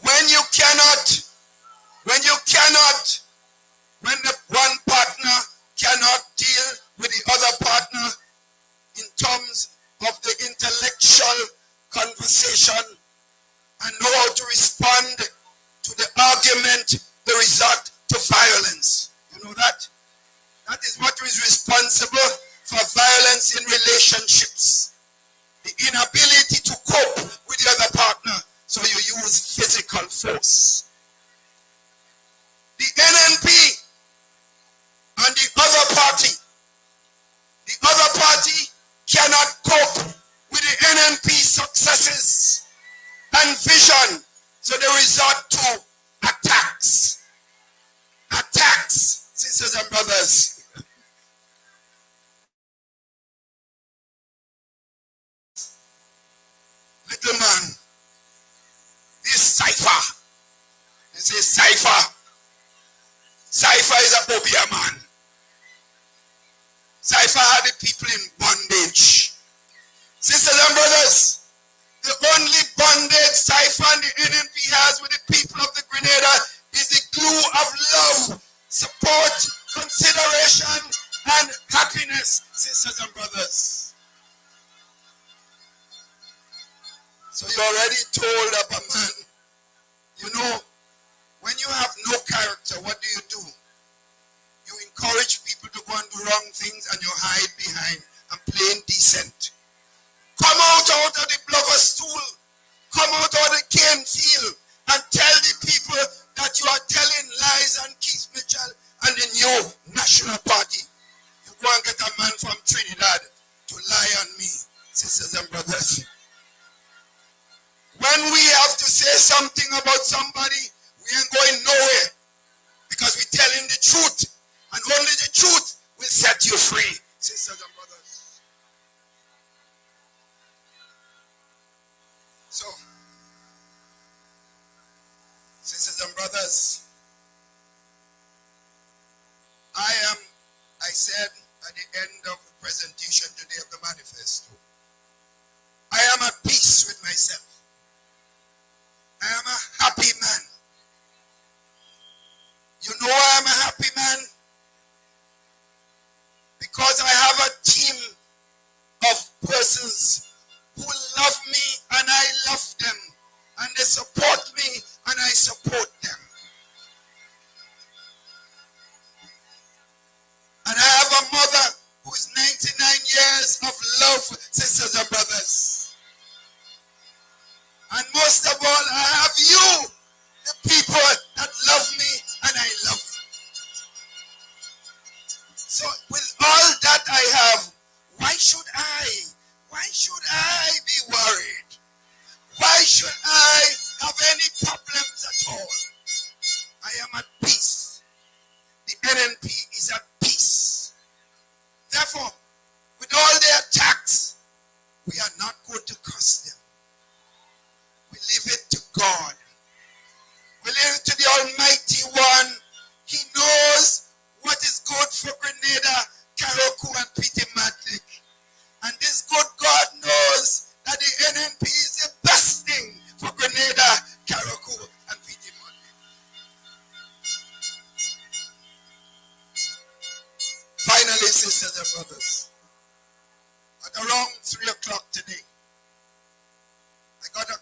E: when the one partner cannot deal with the other partner in terms of the intellectual conversation and know how to respond to the argument, the result to violence. You know that? That is what is responsible for violence in relationships. The inability to cope with the other partner, so you use physical force. The NNP and the other party cannot cope with the NNP successes and vision, so they resort to attacks. Attacks, sisters and brothers. Little man, this Cypher, they say Cypher. Cypher is a Bobia man. Cypher had the people in bondage. Sisters and brothers, the only bondage Cypher and the NNP has with the people of the Grenada is the glue of love, support, consideration, and happiness, sisters and brothers. So you already told up a man, you know, when you have no character, what do? You encourage people to go and do wrong things and you hide behind and play indecent. Come out of the blogger stool, come out of the cane field and tell the people that you are telling lies on Keith Mitchell and the new National Party. You go and get a man from Trinidad to lie on me, sisters and brothers. When we have to say something about somebody, we ain't going nowhere because we're telling the truth, and only the truth will set you free, sisters and brothers. So, sisters and brothers, I said at the end of the presentation today of the manifesto, I am at peace with myself. I am a happy man. You know I am a happy man? Because I have a team of persons who love me and I love them. And they support me and I support them. And I have a mother who is 99 years of love, sisters and brothers. And most of all, I have you, the people that love me and I love you. So with all that I have, why should I be worried? Why should I have any problems at all? I am at peace. The NNP is at peace. Therefore, with all their attacks, we are not going to curse them. We leave it to God. We leave it to the Almighty One. He knows what is good for Grenada, Carriacou, and Petite Martinique. And this good God knows that the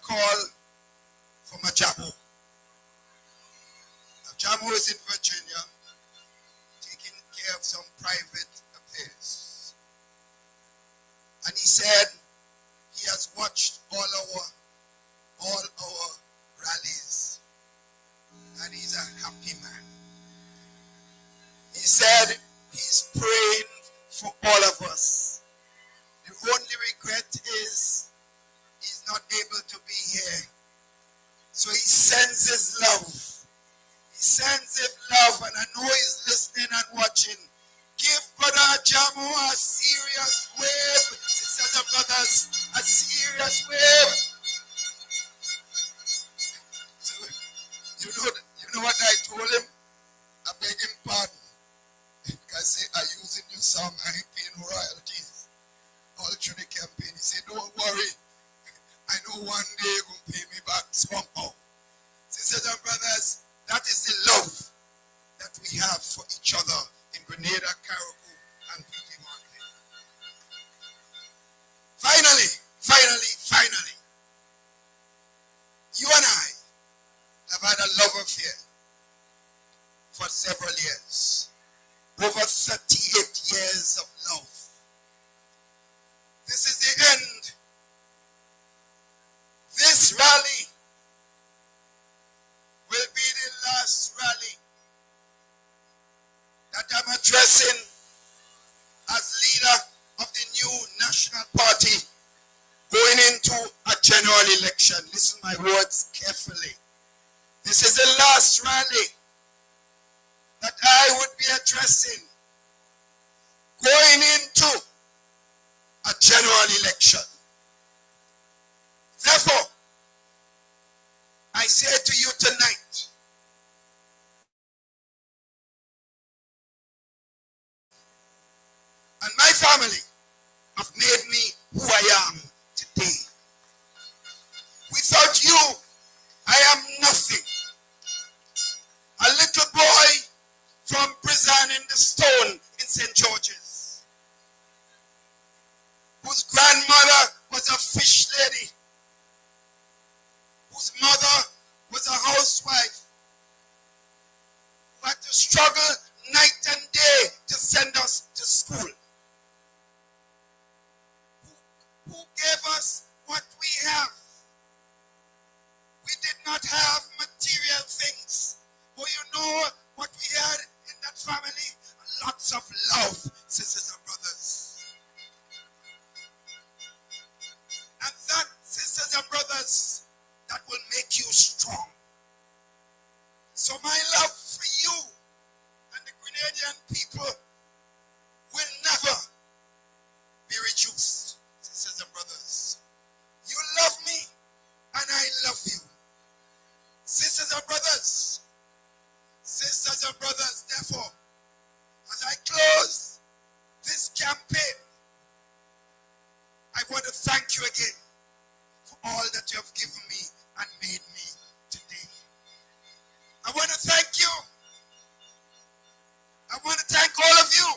E: call from a Jamo. Jamo is in Virginia, taking care of some private affairs. And he said he has watched all our rallies, and he's a happy man. He said he's praying for all of us. The only regret is he's not able to be here. So he sends his love. He sends his love, and I know he's listening and watching. Give Brother Jamo a serious wave. Sisters and brothers, a serious wave. So, you know what I told him? I beg him pardon. Because I using your song, I ain't paying royalties all through the campaign. He said, don't worry. I know one day you're going to pay me back somehow. Sisters and brothers, that is the love that we have for each other in Grenada, Carriacou, and Beauty Market. Finally, you and I have had a love affair for several years. Over 38 years of love. This is the end. This rally will be the last rally that I'm addressing as leader of the new national party going into a general election. Listen my words carefully. This is the last rally that I would be addressing going into a general election. Therefore, I say to you tonight, and my family have made me who I am today. Without you, I am nothing. A little boy from prison in the Stone in St. George's, whose grandmother was a fish lady, whose mother was a housewife, who had to struggle night and day to send us to school, who gave us what we have. We did not have material things, but you know what we had in that family? Lots of love, sisters and brothers. And that, sisters and brothers, that will make you strong. So my love for you and the Grenadian people will never be reduced, sisters and brothers. You love me and I love you. Sisters and brothers, therefore, as I close this campaign, I want to thank you again for all that you have given me and made me today. I want to thank you. I want to thank all of you,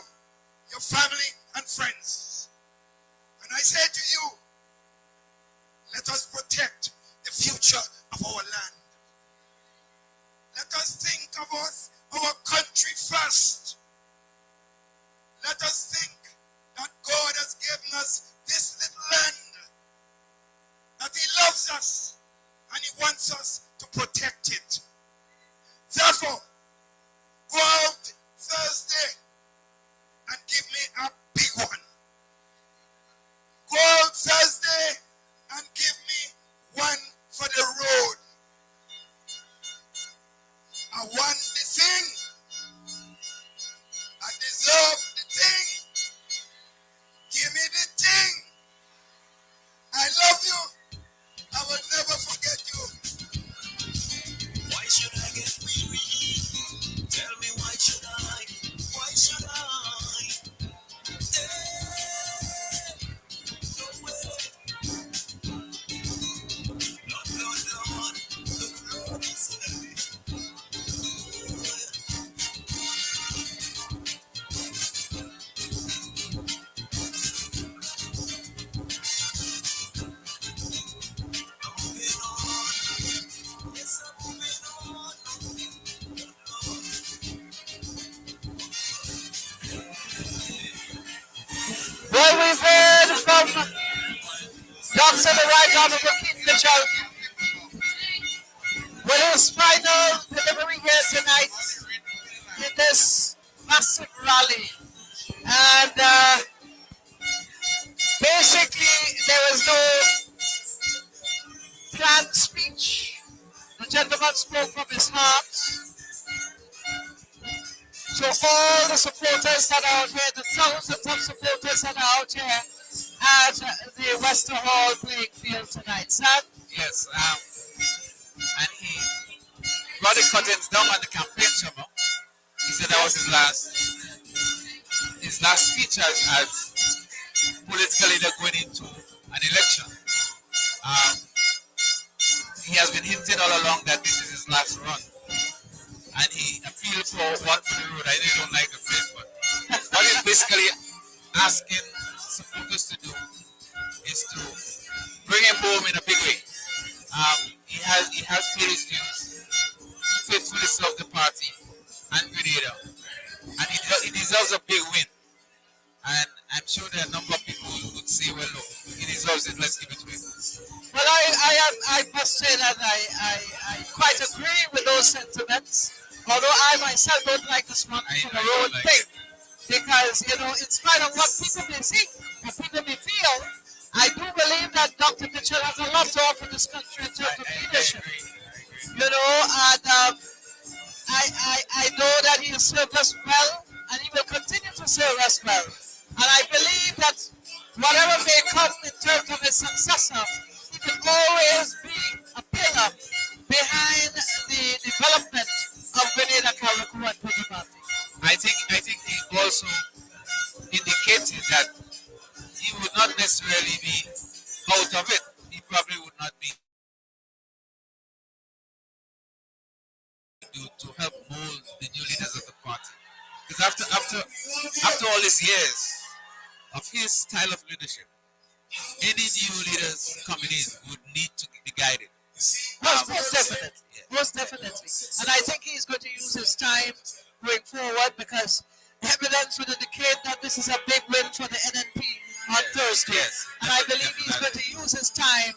E: your family and friends. And I say to you, let us protect the future of our land. Let us think of us, our country first. Let us think that God has given us this little land, that He loves us and He wants us to protect it. Therefore, go out Thursday and give me a big one. Go out Thursday and give me one for the road.
B: to the right honorable Keith Mitchell with his final delivery here tonight in this massive rally. And basically, there was no planned speech. The gentleman spoke from his heart. So all the supporters that are out here, the thousands of supporters that are out here at the Wester Hall playing field tonight, sir.
C: Yes, and he brought the curtains down on the campaign show. He said that was his last speech as political leader going into an election. He has been hinting all along that this is his last run. And he appealed for one for the road. I really don't like the phrase, but what he's basically asking supporters to do is to bring him home in a big way. He has paid his dues, faithfully served the party and Grenada, and he deserves a big win. And I'm sure there are a number of people who would say, well, look, he deserves it, let's give it to him.
B: Well, I must say that I quite agree with those sentiments, although I myself don't like this one from the road thing. Because, you know, in spite of what people may think or people may feel, I do believe that Dr. Mitchell has a lot to offer this country in terms of leadership. You know, and I know that he has served us well, and he will continue to serve us well. And I believe that whatever may come in terms of his successor, he will always be a pillar behind the development of Grenada, Carriacou, and Pugabati.
C: I think he also indicated that he would not necessarily be out of it. He probably would not be to help mold the new leaders of the party. Because after all these years of his style of leadership, any new leaders coming in would need to be guided.
B: Most definitely. Yeah. Most definitely. And I think he's going to use his time going forward because evidence would indicate that this is a big win for the NNP on Thursday.
C: Yes,
B: and I believe he's going to use his time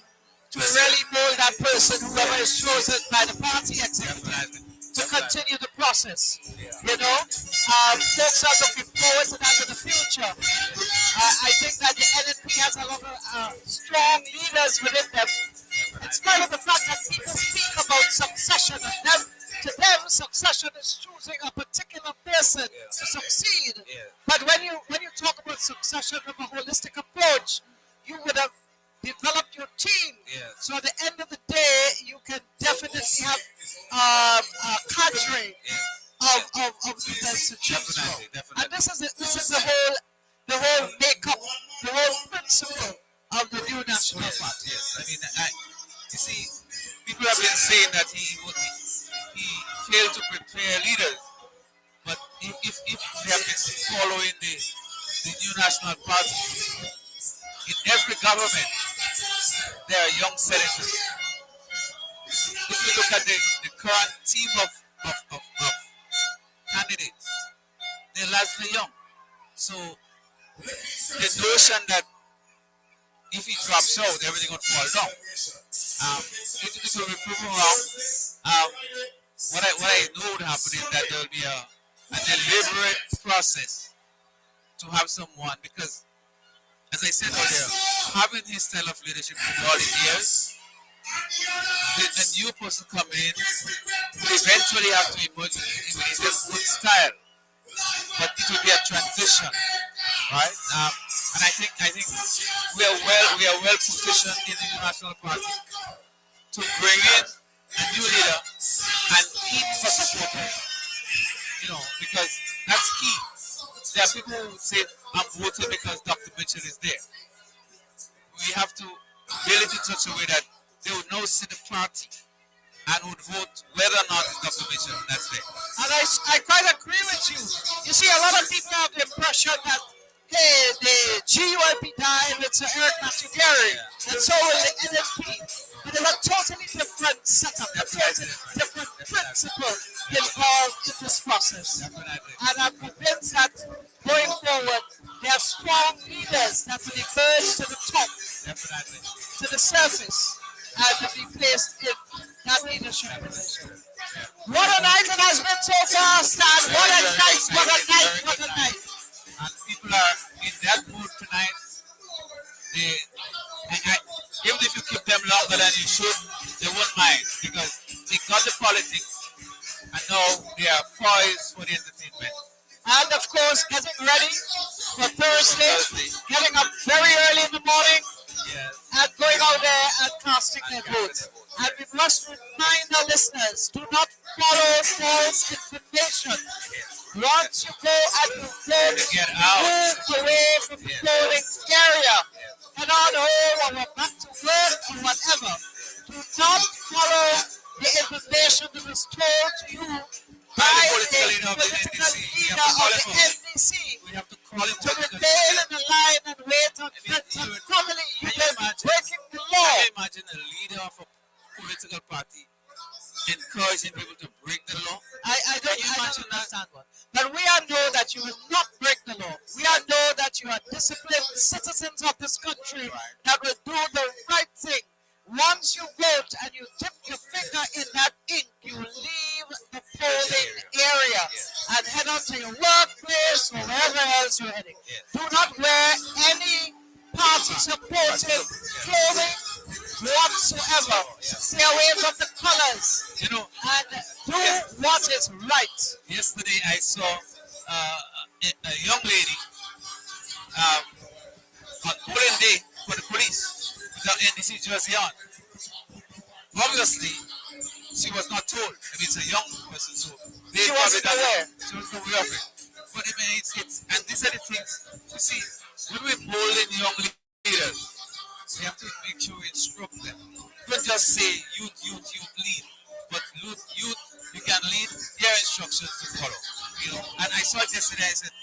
B: to really mold that person, whoever is chosen by the party executive, to continue the process. You know, folks are looking forward to that in the future. I think that the NNP has a lot of strong leaders within them, in spite of the fact that people speak about succession, and to them, succession is choosing a particular person to succeed. But when you talk about succession from a holistic approach, you would have developed your team. So at the end of the day, you can definitely have a cadre of leaders to choose from. And this is the whole makeup, the whole principle of the new national party.
C: Yes, I mean, you see, people have been saying that he failed to prepare leaders, but if they have been following the new national party, in every government there are young senators. If you look at the current team of candidates, they're largely young. So the notion that if he drops out, everything will fall down. It will be proven wrong. What I know would happen is that there will be a deliberate process to have someone, because, as I said earlier, having his style of leadership for all these years, a new person coming in will eventually have to emerge with his own style, but it will be a transition, right? And I think we are well positioned in the National Party to bring in a new leader and keep for support, because that's key. There are people who say, I'm voting because Dr. Mitchell is there. We have to build it in such a way that they would now see the party and would vote whether or not it's Dr. Mitchell that's there.
B: And I quite agree with you. You see, a lot of people have the impression that, hey, the GUNP died with Sir Eric Matugeri, and so will the NNP. But there's a totally different setup, a totally different principle involved in this process. And I'm convinced that going forward, there are strong leaders that will emerge to the top, to the surface and be placed in that leadership position. What a night it has been so far, Stan. What a night, what a night, what a night.
C: And people are in that mood tonight. Even if you keep them longer than you should, they won't mind because they got the politics and now they are poised for the entertainment.
B: And of course, getting ready for Thursday, getting up very early in the morning, and going out there and casting their votes. And we must remind our listeners, do not follow false information. Once you go and you vote, move away from the polling area. Head on home or back to work or whatever. Do not follow the information that was told to you by the political leader of the NDC.
C: We have to call him
B: to remain in the line and wait on family. You can be breaking the law.
C: Can you imagine a leader of a political party encouraging people to break the law?
B: I don't understand one. But we all know that you will not break the law. We all know that you are disciplined citizens of this country that will do the right thing. Once you vote and you dip your finger in that ink, you leave the polling area and head on to your workplace or wherever else you're heading. Do not wear any party-supported clothing whatsoever. Stay away from the colors.
C: You know,
B: and do what is right.
C: Yesterday I saw a young lady on polling day for the police with her NDC jersey on. Obviously, she was not told. I mean, it's a young person, so
B: she wasn't aware.
C: She wasn't aware of it. But I mean, it's and these are the things. You see, when we're polling young leaders, we have to make sure we instruct them. Don't just say youth, lead. But youth, you can lead their instructions to follow. You know, and I saw it yesterday. I said,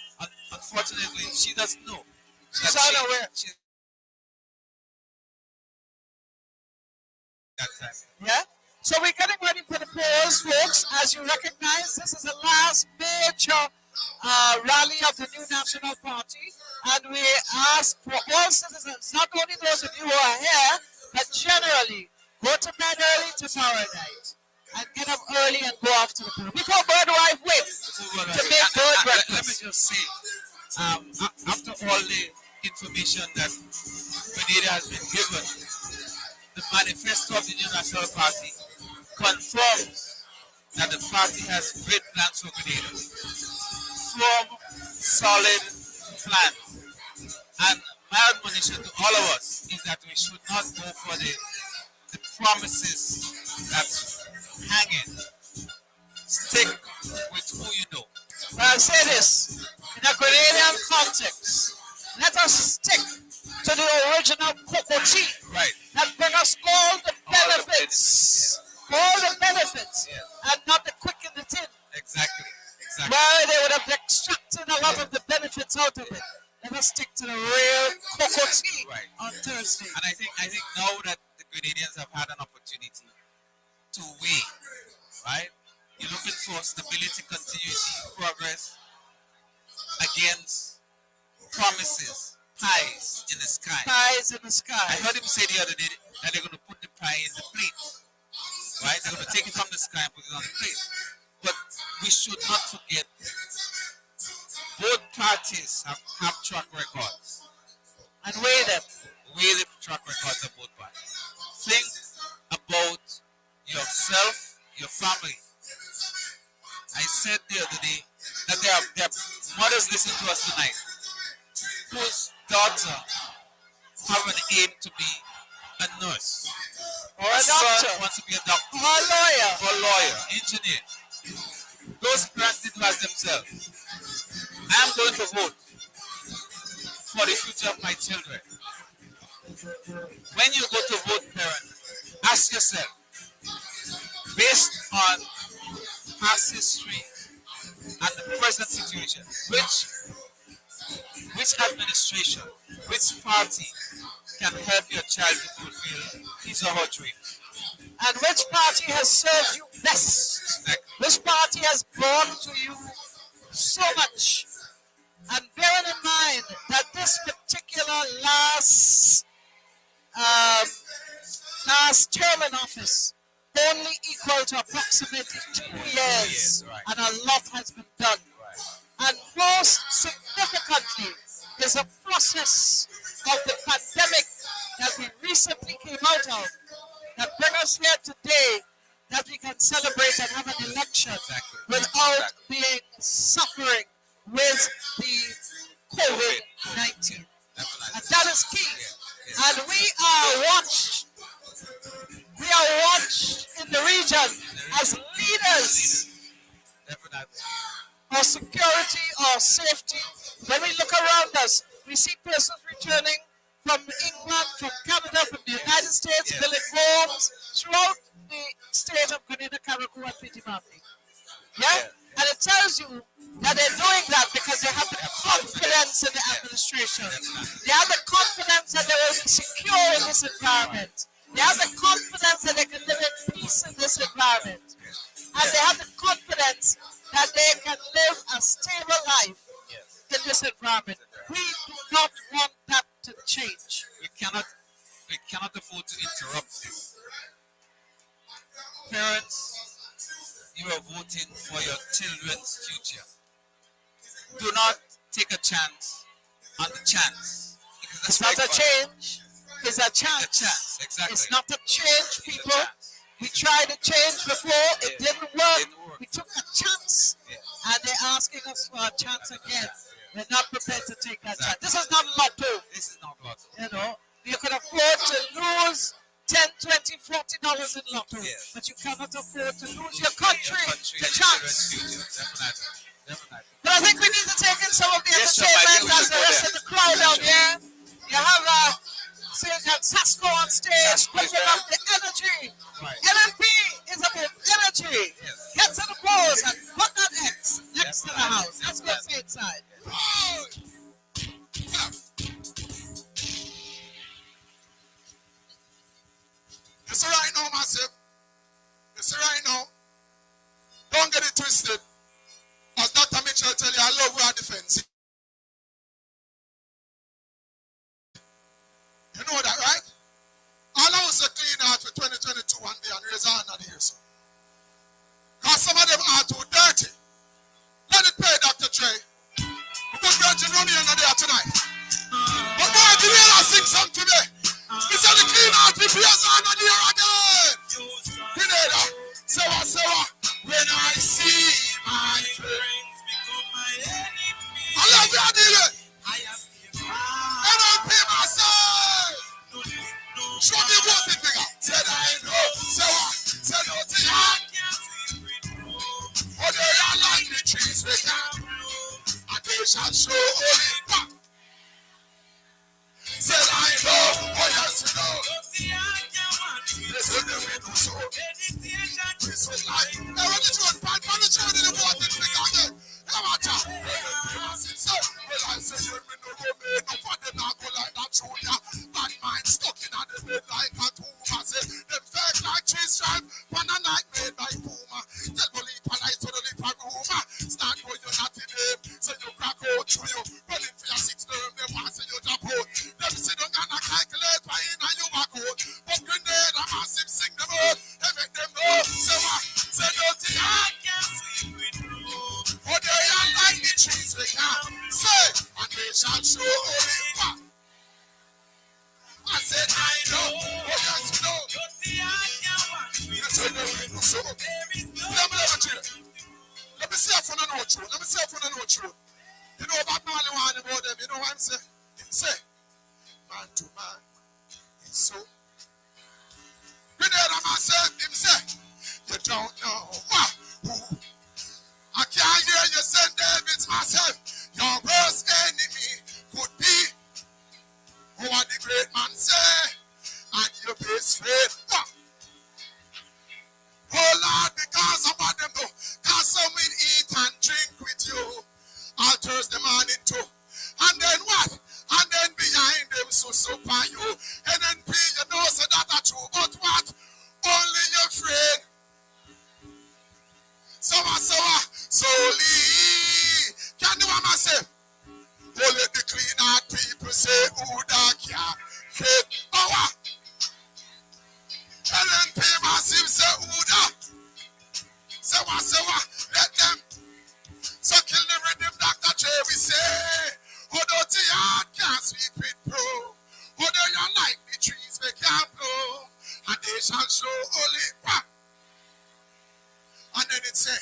C: unfortunately, she doesn't know.
B: She's unaware. Yeah. So we're getting ready for the polls, folks. As you recognize, this is the last major rally of the new National Party, and we ask for all citizens, not only those of you who are here, but generally, go to bed early tomorrow night and get up early and go off to the pool before Birdwife wins to make good breakfast.
C: Let me just say, after all the information that Grenada has been given, the manifesto of the new National Party confirms that the party has great plans for Grenada. Firm, solid plans. And my admonition to all of us is that we should not go for the promises that's hanging. Stick with who you know.
B: But I'll say this, in a Grenadian context, let us stick to the original cocoa tea that bring us all the benefits. All the benefits, and not the quick in the tin.
C: Exactly.
B: Where they would have extracted a lot of the benefits out of it. Let us stick to the real cocoa tea on Thursday.
C: And I think now that the Grenadians have had an opportunity to weigh, right? You're looking for stability, continuity, progress against promises, pies in the sky.
B: Pies in the sky.
C: I heard him say the other day that they're going to put the pie in the plate. Right? They're going to take it from the sky and put it on the plate. But we should not forget both parties have track records.
B: And weigh them.
C: Weigh the track records of both parties. Think about yourself, your family. I said the other day that there are mothers listening to us tonight whose daughter have an aim to be a nurse.
B: Or a doctor.
C: Son wants to be a doctor.
B: Or a lawyer.
C: Or a lawyer, engineer. Those parents didn't ask themselves, I am going to vote for the future of my children. When you go to vote, parent, ask yourself, based on past history and the present situation, which administration, which party can help your child to fulfill his or her dreams?
B: And which party has served you best?
C: Exactly.
B: Which party has brought to you so much? And bearing in mind that this particular last last term in office only equal to approximately 2 years,
C: right.
B: and a lot has been done. And most significantly is a process of the pandemic that we recently came out of that bring us here today, that we can celebrate and have an election without being suffering with the COVID-19. And that is key. And we are watched in the region as leaders or security or safety. When we look around us, we see persons returning from England, from Canada, from the United States, building homes throughout the state of Grenada, Carriacou, and Pitimati. Yeah? And it tells you that they're doing that because they have the confidence in the administration. They have the confidence that they will be secure in this environment. They have the confidence that they can live in peace in this environment. And they have the confidence that they can live a stable life in this environment. We do not want that to change.
C: We cannot afford to interrupt this. Parents, you are voting for your children's future. Do not take a chance on the chance.
B: It's not a change. It's a chance.
C: A chance, exactly.
B: It's not a change, people. We tried to change before. It didn't work. We took a chance. And they're asking us for a chance again. We're not prepared to take that chance. This is not lotto.
C: This is not lotto.
B: You know, you can afford to lose $10, $20, $40 in lotto. But you cannot afford to lose your country. The chance.
C: Definitely.
B: But I think we need to take in some of the entertainment as the rest of the crowd out here. You have Sasko on stage, bringing up the energy. NNP is about energy. Get to the balls and put that X next to the house. Let's go see inside.
A: You see right now, massive. You see right now. Don't get it twisted. As Dr. Mitchell tell you, I love our defense. You know that, right? Allow us to clean out for 2022 one day and raise our hand here, so. Because some of them are too dirty. Let it pay, Dr. Trey. Good Virgin Romeo in there tonight. But boy, did you hear sing something today? We said the clean out, we raise our hand here again. Grenada, sewa, when I see my friends become my enemy. I love you, Adile. I have NNP myself. Show me what it bigger. Said I know. Said no to ya. Oh, they are like the trees we can. And they shall show only back. Said I know. Oh, yes, you know. They said they will do so. We so like. Now, when the children, when the children in the water, they again. Come on, child. Well, I say you will no go made no for them not go like that Junior. Bad mind stuck in on the bed like a tumor. Say them fake like cheese stripe, one a night made by Puma. Tell the leap and I to the leap a rumor. Stand for you not in them, so you crack out through you. Running for your 6 term, they want to you drop out. Them sit down and calculate why in and you back out. But Grenade a massive sing them out, they make them know. Say what? Say no to ya. Oh, they are like the trees we can say, and they shall show only back. I said, I know, oh yes, you know. You said they will do so. Let me see if I know true. Let me see if I know true. You know about Marley one about them. You know what I'm saying? Say, man to man, it's so. Grenada man say, him say, you don't know who. I can't hear you say David's myself. Your worst enemy could be what the great man say, and your best friend. Oh Lord, because about them though, because some will eat and drink with you, altars the morning too. And then what? And then behind them so super you. NNP, you know, so that's true. But what? Only your friend. Solely. Can you hear myself? Only the clean out people say, who da care? Faith power. only. And then it say,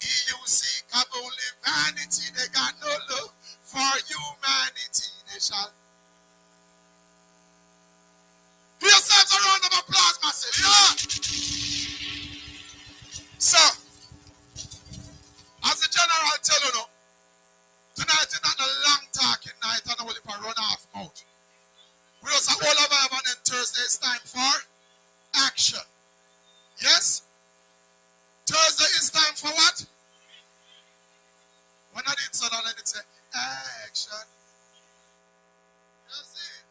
A: you seek of only vanity, they got no love for humanity. They shall. Give yourselves a round of applause, massive. Yeah. So, as the general tell you now, tonight is not a long talking night and I will run off mouth. We also all over and then Thursday is time for action. Yes? Thursday is time for what? When I did so, let it say action. That's it.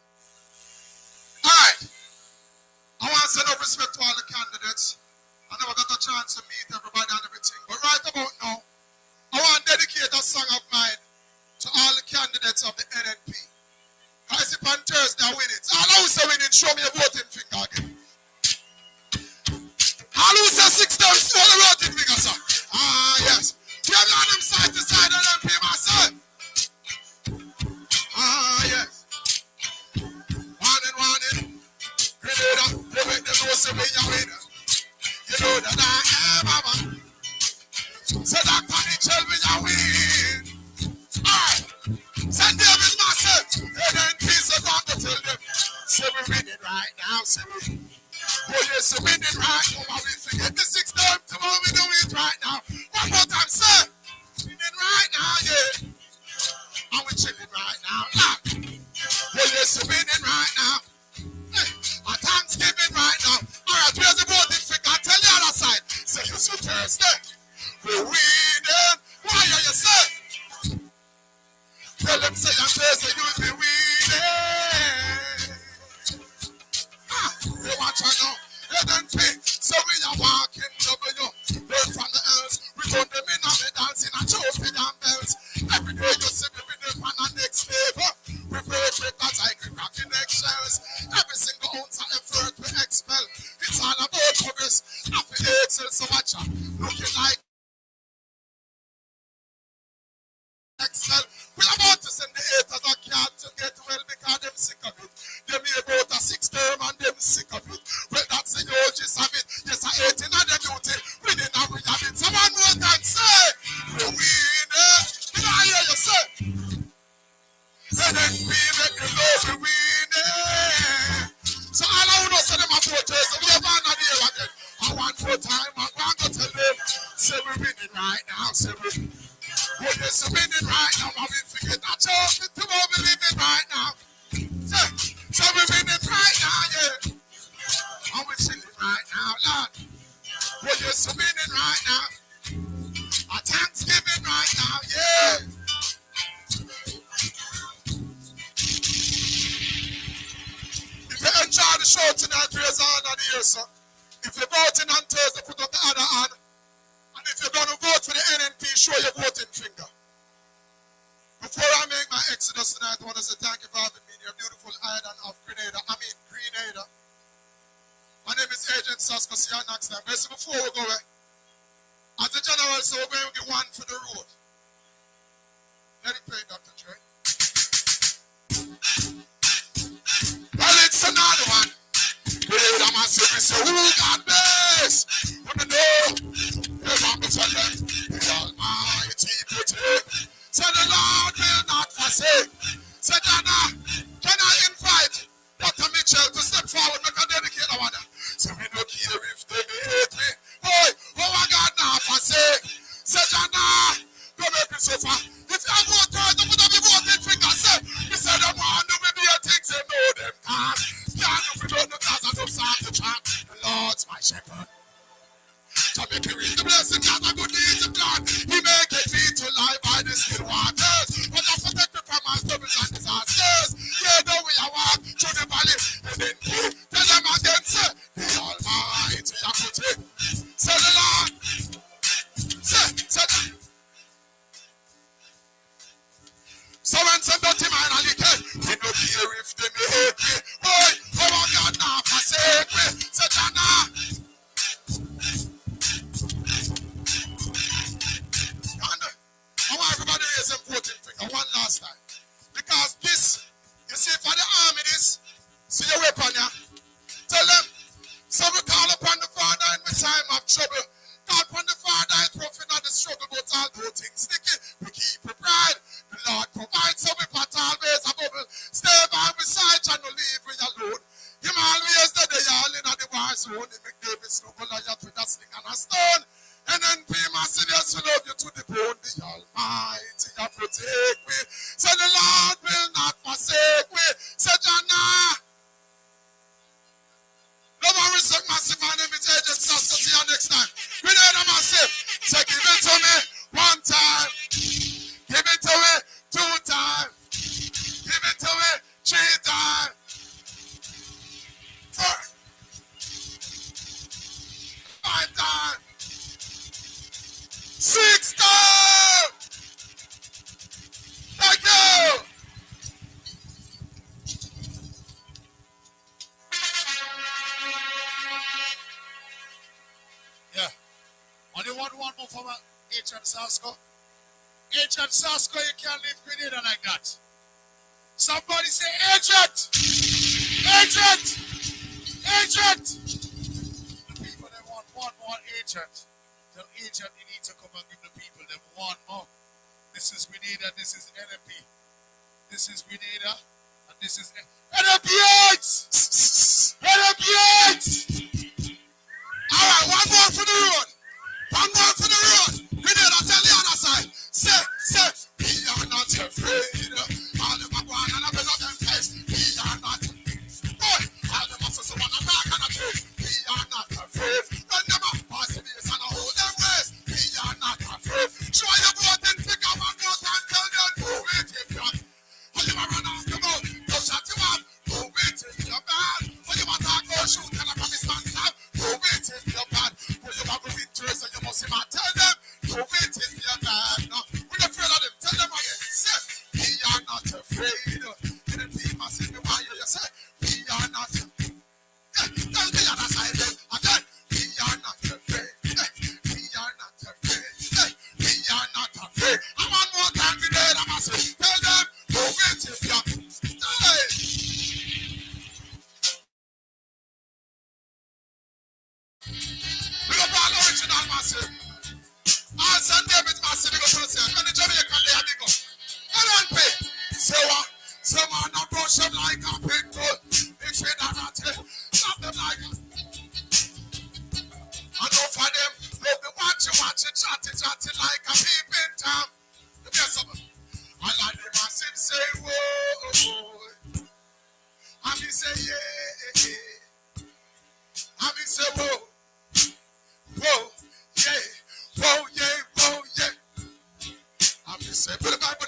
A: Alright. I want to send up respect to all the candidates. I never got a chance to meet everybody and everything. But right about now, I want to dedicate a song of mine to all the candidates of the NNP. I see on Thursday I win it. All who say winning, show me a voting finger again. All who say 6 times, show the voting finger, sir. Ah, yes. Give on them side to side NNP, my son. Ah, yes. Warning. Grenada, they make them know say we are winner. You know that I am a man. So Dr. Mitchell, we are win. Alright. St. David Massive. NNP, so God to tell them. Say we're winning right now. Say we. Oh yes, we're winning right now. We forget the 6th time. Tomorrow we do it right now. One more time, sir. Winning right now, yeah. And we're chilling right now. Oh yes, we're winning right now. Our Thanksgiving right now. Alright, where's the voting finger? Tell the other side. Say you so Thursday. We're winning. Why are you saying? Tell them say on Thursday you'll be winning. They watch her now. They don't pay. So we are walking W. Learn from the earth. We turn them in and we dancing and trophy and bells. Every day you see me with them on the next level. We break records like we cracking eggshells. Every single ounce of effort we expel. It's all about progress. Happy Excel, so watch out. Looking like Excel. We're about to send the haters a card to get well because them sick of it. They may about a 6 term and them sick of it. Well, that's the old gist of it. Yes, I 18 and the beauty. Winning and we have it. Someone more can say, we're winning. Did I hear you say? And then we make the love, we're winning. So all I want to say them a voters, so we have one idea again. I want more time, I want to tell them, say we're winning right now, say we're winning. Oh yes, we're winning right now, and we forget that joke, tomorrow we living right now. So we're winning right now, yeah. And we're chilling right now, Lord. Oh yes, we're winning right now. Our Thanksgiving right now, yeah. If you enjoy the show tonight, raise a hand on the ear, sir. If you're voting on Thursday, put up the other hand. And if you're going to vote for the NNP, show your voting finger. Before I make my exodus tonight, I want to say thank you for having me in your beautiful island of Grenada. My name is Agent Sasko. See you next time. But before we go, as the general said, we're going to get one for the road. Let it play, Dr. Trey. Well, it's another one. Grenada Massive, we say, who got this? Want to know? They want to tell them, the Almighty protect. So the Lord will not forsake. So Dana, can I invite Dr. Mitchell to step forward and dedicate the one? So we don't care if they hate me. Boy, oh my God, now forsake. So Dana, go make me so far. If you have voters, you put up your voting finger. Say, you say the man do me be a thing, say no them can't. Can't do me don't know cause I don't start to chant. The Lord's my shepherd. To make me read the blessing that I good needs of God. He make it me to lie by the still waters. But I protect me from my troubles and disasters. Yeah, though we are walk through the valley. And then tell them again, say, the Almighty I put it. Say the Lord. Say that. So when some dirty man are liquid, we don't care if they may hate me. Boy, oh my God, now forsake me. Say Jana. Tony McDavis, no Goliath with a sling and a stone. NNP massive, yes, we love you to the bone. The Almighty, you protect me. So the Lord will not forsake me. So Jana. No more respect, massive. My name is Agent Sasso. See you next time. Grenada massive. So give it to me one time. Give it to me 2 times. Give it to me 3 times. 4, 5 times. 6 times. Thank you. Yeah. Only one more from Agent Sasko. Agent Sasko, you can't leave Grenada like that. Somebody say, Agent! Agent! Agent! The people, they want one more agent. Tell agent you need to come and give the people them one more. This is Grenada, this is NNP. This is Grenada, and this is NNP 8! NNP 8! Alright, one more for the road. One more for the road. Grenada, tell the other side. Say, we are not afraid. All the Magwan and I below them face. We are not. Boy, all the muscles who want to rock and a tree. We are not afraid. Run them up, pass the base and hold them waist. We are not afraid. Show your boat and pick up one more time. Tell them, move it if you're. When you run off the boat, go shut him up. Move it if you're bad. When you want to go shoot and I promise man stop. Move it if you're bad. When you have a victory, so you must see man. Tell them, move it if you're bad. No, we're not afraid of them. Tell them again. Say, we are not afraid. And the people say, why you say, we are not afraid. Tell the other side then. Again, we are not afraid. We are not afraid. We are not afraid. And one more time, we did. I must say, tell them, move it if you're bad. We go back original massive. All St. David's massive, we go to the same. When the Jamaican they have to go. NNP. Say what? Say man, I brush them like a pig bull. They say that stop them like a. I know for them, they'll be watching, chatting like a peeping Tom. The best of them. I like the massive say, whoa. And he say, yeah. And he say, whoa. Whoa, yeah, whoa, yeah, whoa, yeah. I'm just saying, put it back. Hey!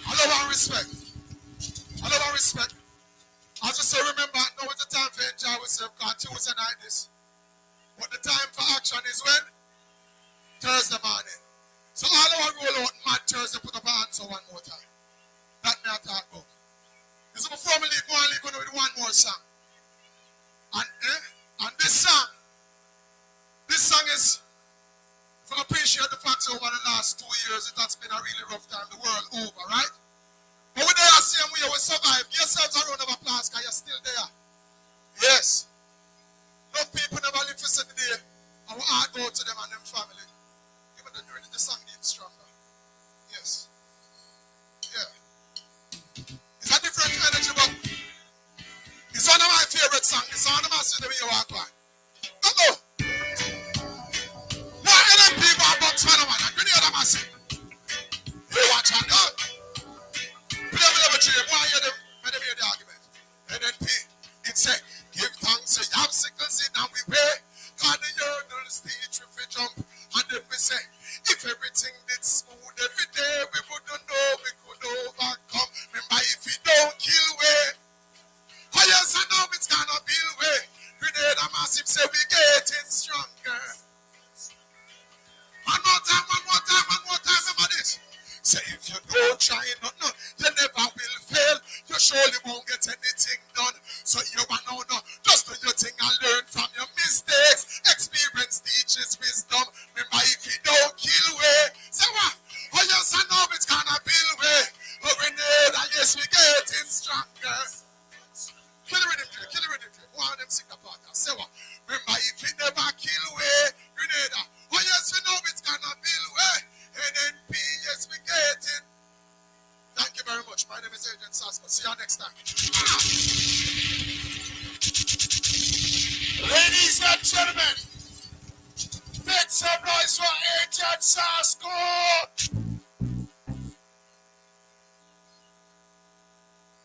A: I love and respect. I just say, remember, now it's the time for enjoy yourself, God, Tuesday night this. But the time for action is when? Thursday morning. So all our roll out, mad Thursday, put up our hands one more time. That me I talk about. So before me leave, go and leave with one more song. And this song is for appreciate the fact that over the last 2 years it has been a really rough time the world over, right? But we there same way we survive. Give yourselves a round of applause because you're still there. Yes. No people never live for the day. And we all go to them and them family. Even the journey, the song needs stronger. Yes. Yeah. It's a different energy, but it's one of my favorite songs. It's one of my songs that we walk by. Go. Why NNP go box one of one? You know what I'm saying? You watch and go. Play with them tree. Why you them? When they hear the argument. NNP, it say, give thanks to the obstacles in our way. God the hurdles, the trip we jump. And then we say, if everything did smooth every day, we wouldn't know we could overcome. Remember, if we don't kill way. Oh yes, I know it's gonna be the way. Grenada massive say we getting stronger. One more time, remember this. Say if you don't try no, you never will fail. You surely won't get anything done. So you want no, just do your thing and learn from your mistakes. Experience teaches wisdom. Remember if you don't kill way. Say what? Oh yes, I know it's gonna be the way. Oh Grenada, yes, we getting stronger. Kill the rhythm. One of them sing the part. Say what? Remember, if it never kill away, Grenada. Oh yes, we know it's gonna kill away. NNP, yes, we get it. Thank you very much. My name is Agent Sasko.
E: See you next time.
F: Ladies and gentlemen, make some noise for Agent Sasko.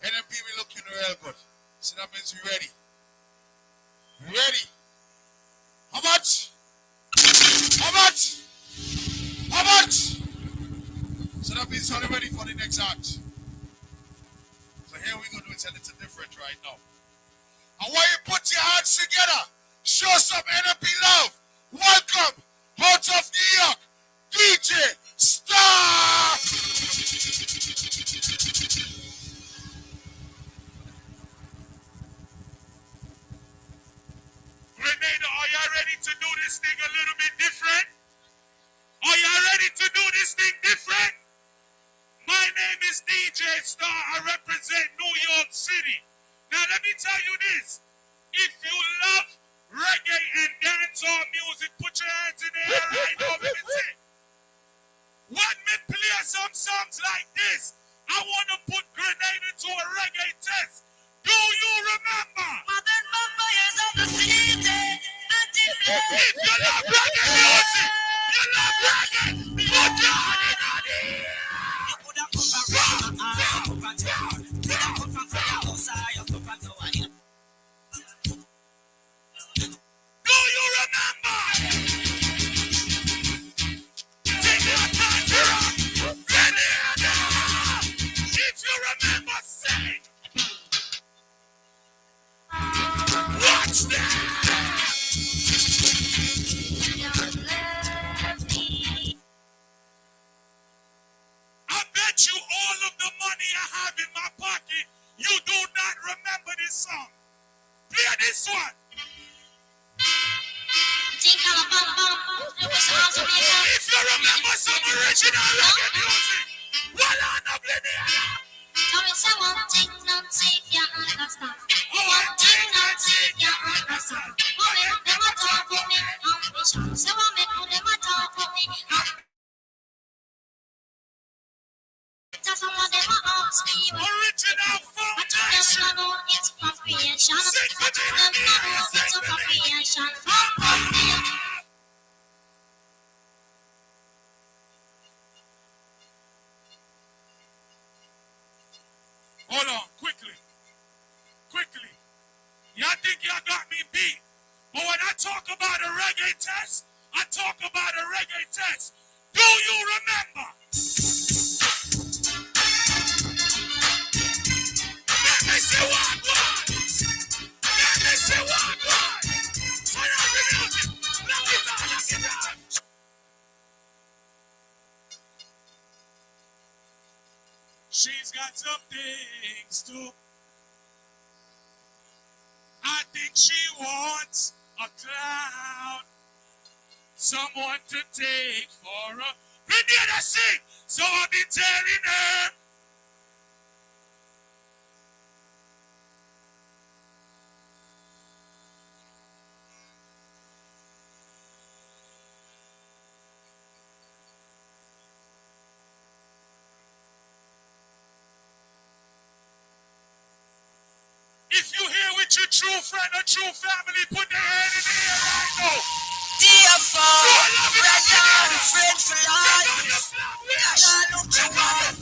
F: NNP, we looking real good. So that means we ready. Ready? How much? How much? How much? So that means you're ready for the next act. So here we go do it a little different right now. I want you to put your hands together. Show some NNP love. Welcome out of New York, DJ Star.
A: Grenada, are y'all ready to do this thing a little bit different? Are y'all ready to do this thing different? My name is DJ Star. I represent New York City. Now let me tell you this. If you love reggae and dancehall music, put your hands in the air right now. Let me see. When me play some songs like this, I want to put Grenada to a reggae test. Do you remember? If you love reggae music, you love reggae, put your hand in the air. Do you remember? Take your time to rock. Grenada. If you remember, say. Watch that. I bet you all of the money I have in my pocket, you do not remember this song. Play this one. If you remember some original reggae music, well, I'm not playing it.
G: One thing not safe, you understand. One thing not safe, you understand. Women, them a talk with me, ambition. So I make them a talk with me, ambition. Some of them a ask me,
A: Original
G: I tell them
A: foundation.
G: I know it's for creation.
A: Sing
G: I tell them I know it's for creation.
A: Hold on, quickly. Quickly. Y'all think y'all got me beat. But when I talk about a reggae test, I talk about a reggae test. Do you remember? Let me see one. Let me see one. Turn on the music. Let me talk it down. She's got some things to. I think she wants a clown. Someone to take for a. We need to sing. So I've been telling her. If you here with your true friend or true family, put their hand in the air right now.
B: Dear father,
A: love it,
B: brother, friend for life.
A: Check on the flag.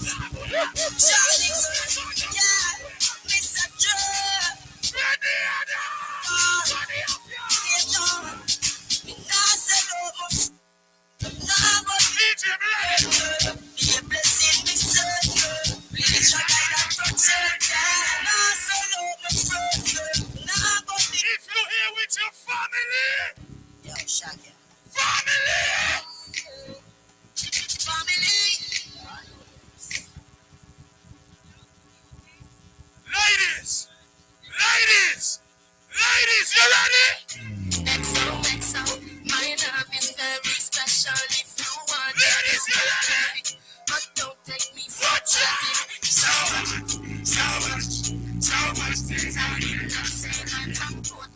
B: Charlie, yeah, Mr. Joe.
A: Grenada. Money up, y'all. DJ Blaze.
B: Be a blessing, be certain. Please try to protect them.
A: If you're here with your family.
B: Yo, Shaka.
A: Family. Ladies. You ready?
G: XO, my love is very special if you want it.
A: Ladies, you ready?
G: But don't take me for
A: Watch
G: granted.
A: So much things I need to say.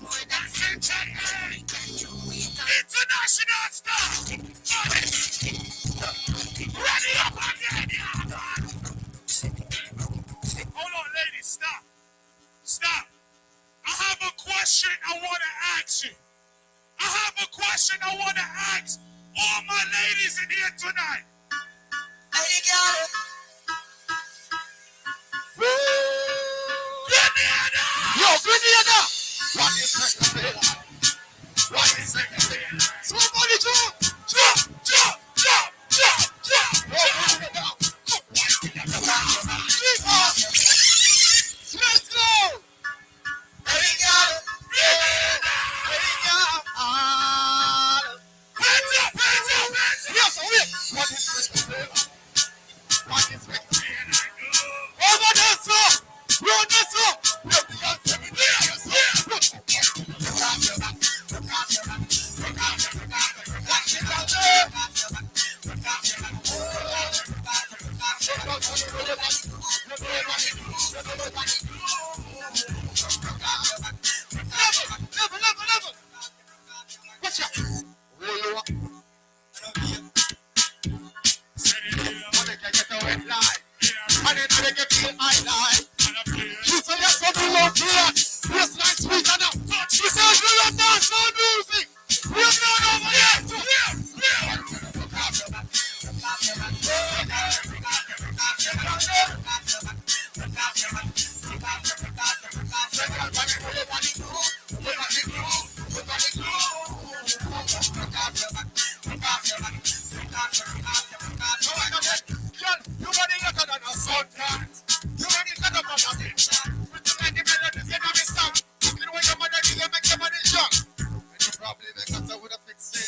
G: More than century.
A: International star. Ready up again, yeah. Hold on, ladies.
E: question I want to ask you. I have a question I want to ask all my ladies in here tonight.
B: Hey, got it.
E: Grenada!
A: Yo, Grenada! What is second? What is second? Somebody jump! Jump! Jump! Jump! Jump! Jump! Let's go!
B: Hey, got it.
E: Hands up! Hands up! Hands up!
A: Yes, oh yeah! What is second? What is second? Over there, sir! Run this up! Level! Watch out! Roll you up. Wanna get a wet line. And then make you feel high line. She said, yes, so do love blood. Yes, like sweet and up. She said, do love dance, no music. We're not over here. You ready hotter than a suntan. You ready hotter than a suntan. With the many melodies in my song. Looking where your mother give you make your money jump. And you probably make us with a fix it.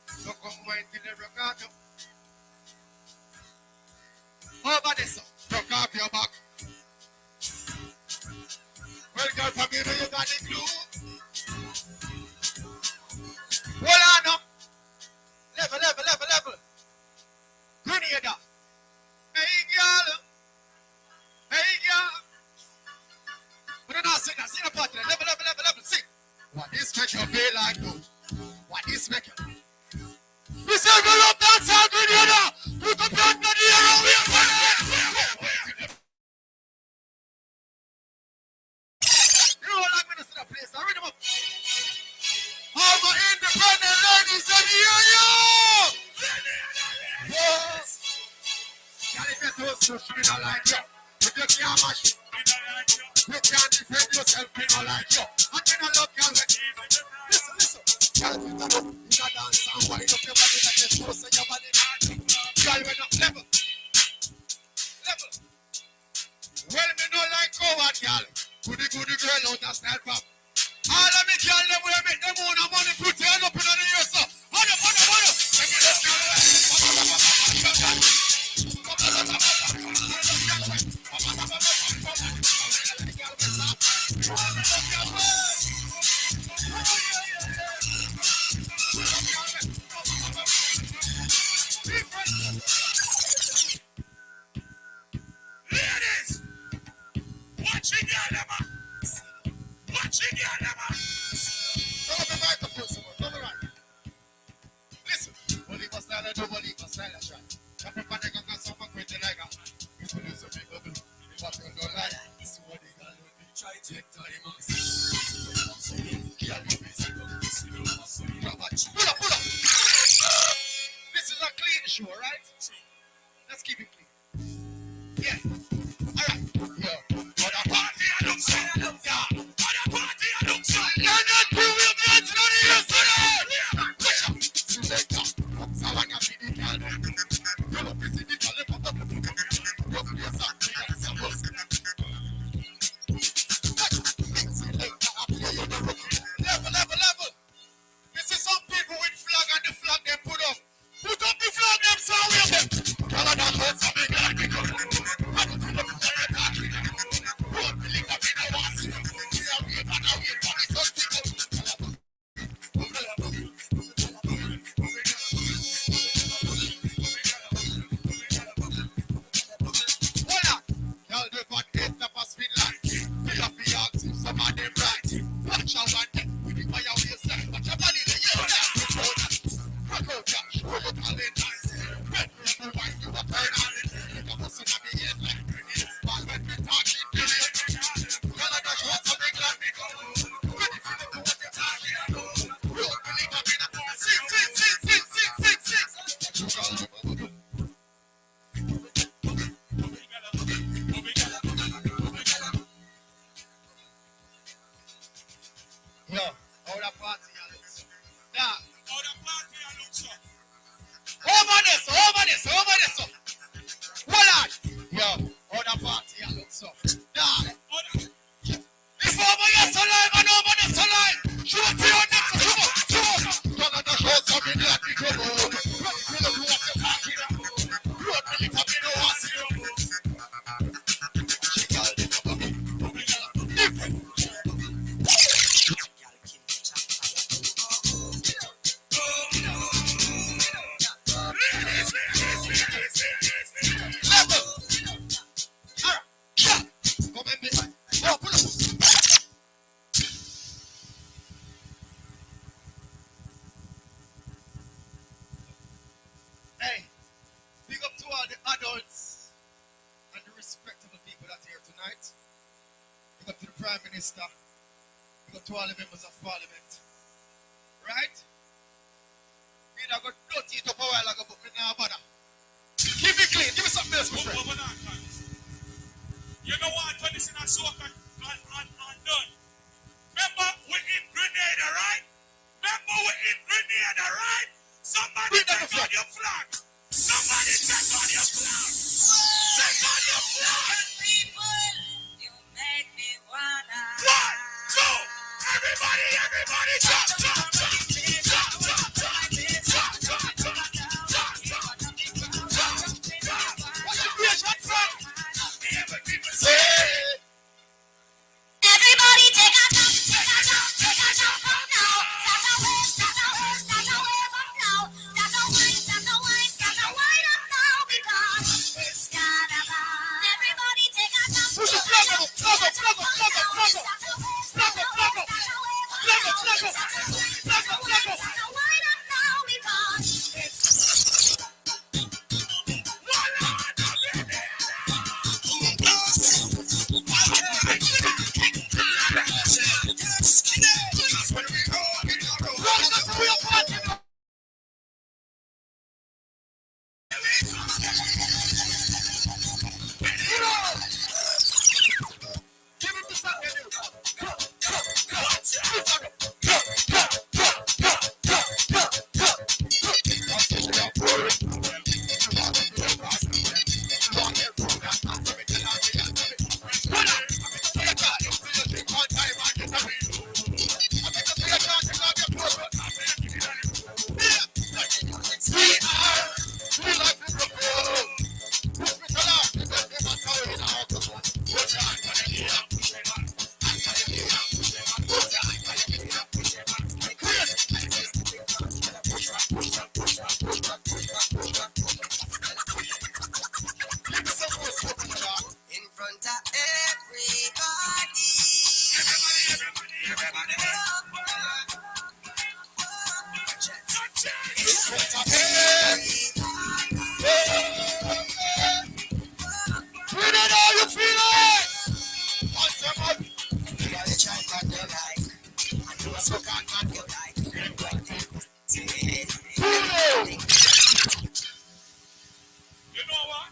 A: So come wine till you rock out. Over this, rock off your back. Well, girl, from you know you got the glue. Hold on now. Level. Grenada. Hey, girl. But I'm not sing that. Sing a part of that. Level. Sing. What this make you feel like, though? What this make you? We say we love dance and Grenada. Put up your hand in the air and we are going. You know what I'm going to see the place. I read them up. All my independent ladies in here, yo! Yes! Y'all if you're so social, we don't like you. If you can't mash it, you can't defend yourself, we don't like you. And we don't love y'all. Listen. Y'all fit it up, you got dance and wind up your body like a show, so your body not. Y'all went up level. Well, me no like coward, y'all. Goody girl out of style pop. All of me girl, them will make them own money, put your hand up in the ear, so. Hold up. Take it up, ladies, watching your lemma. Come up the microphone, someone. Come around. Listen. Bolivar style, do Bolivar style, shot. Jump up on the gun, someone quit the leg. You could use a big bubble. But you don't like it. This is what they got. Try to take time on. Pull up. This is a clean show, right? Let's keep it clean. Yeah. All right. Yeah. For the party, I look so. Yeah. NNP will be on the ear today. Push up. Selector. Someone can be the girl. You look busy, the girl. Level. This is some people with flag and the flag they put up. Put up the flag them so we have them. Girl, I don't want something like it. I don't feel like
E: respectable people that are here tonight. Big up to the Prime Minister. Big up to all the members of Parliament. Right? Me that got dirty it up a while ago, but me now bother. Keep it clean. Give me something else, my friend.
D: You know what? When this in a soak and done. Remember, we in Grenada, right? Remember, we in Grenada, right? Somebody take on your flag. Somebody take on your flag. Take on your flag.
G: People, you make me wanna.
D: 1, 2, everybody, jump, jump, jump.
G: Everybody take a jump, take a jump, take a jump from now. Start a wave, start a wave, start a wave from now. Start a wine, start a wine, start a wine up now because it's carnival. Everybody take a jump, take a jump, take a jump from now. Start a wave, start a wave, start a wave from now. Start a wine, start a wine, start a wine up now because it's in front of everybody.
D: You know what?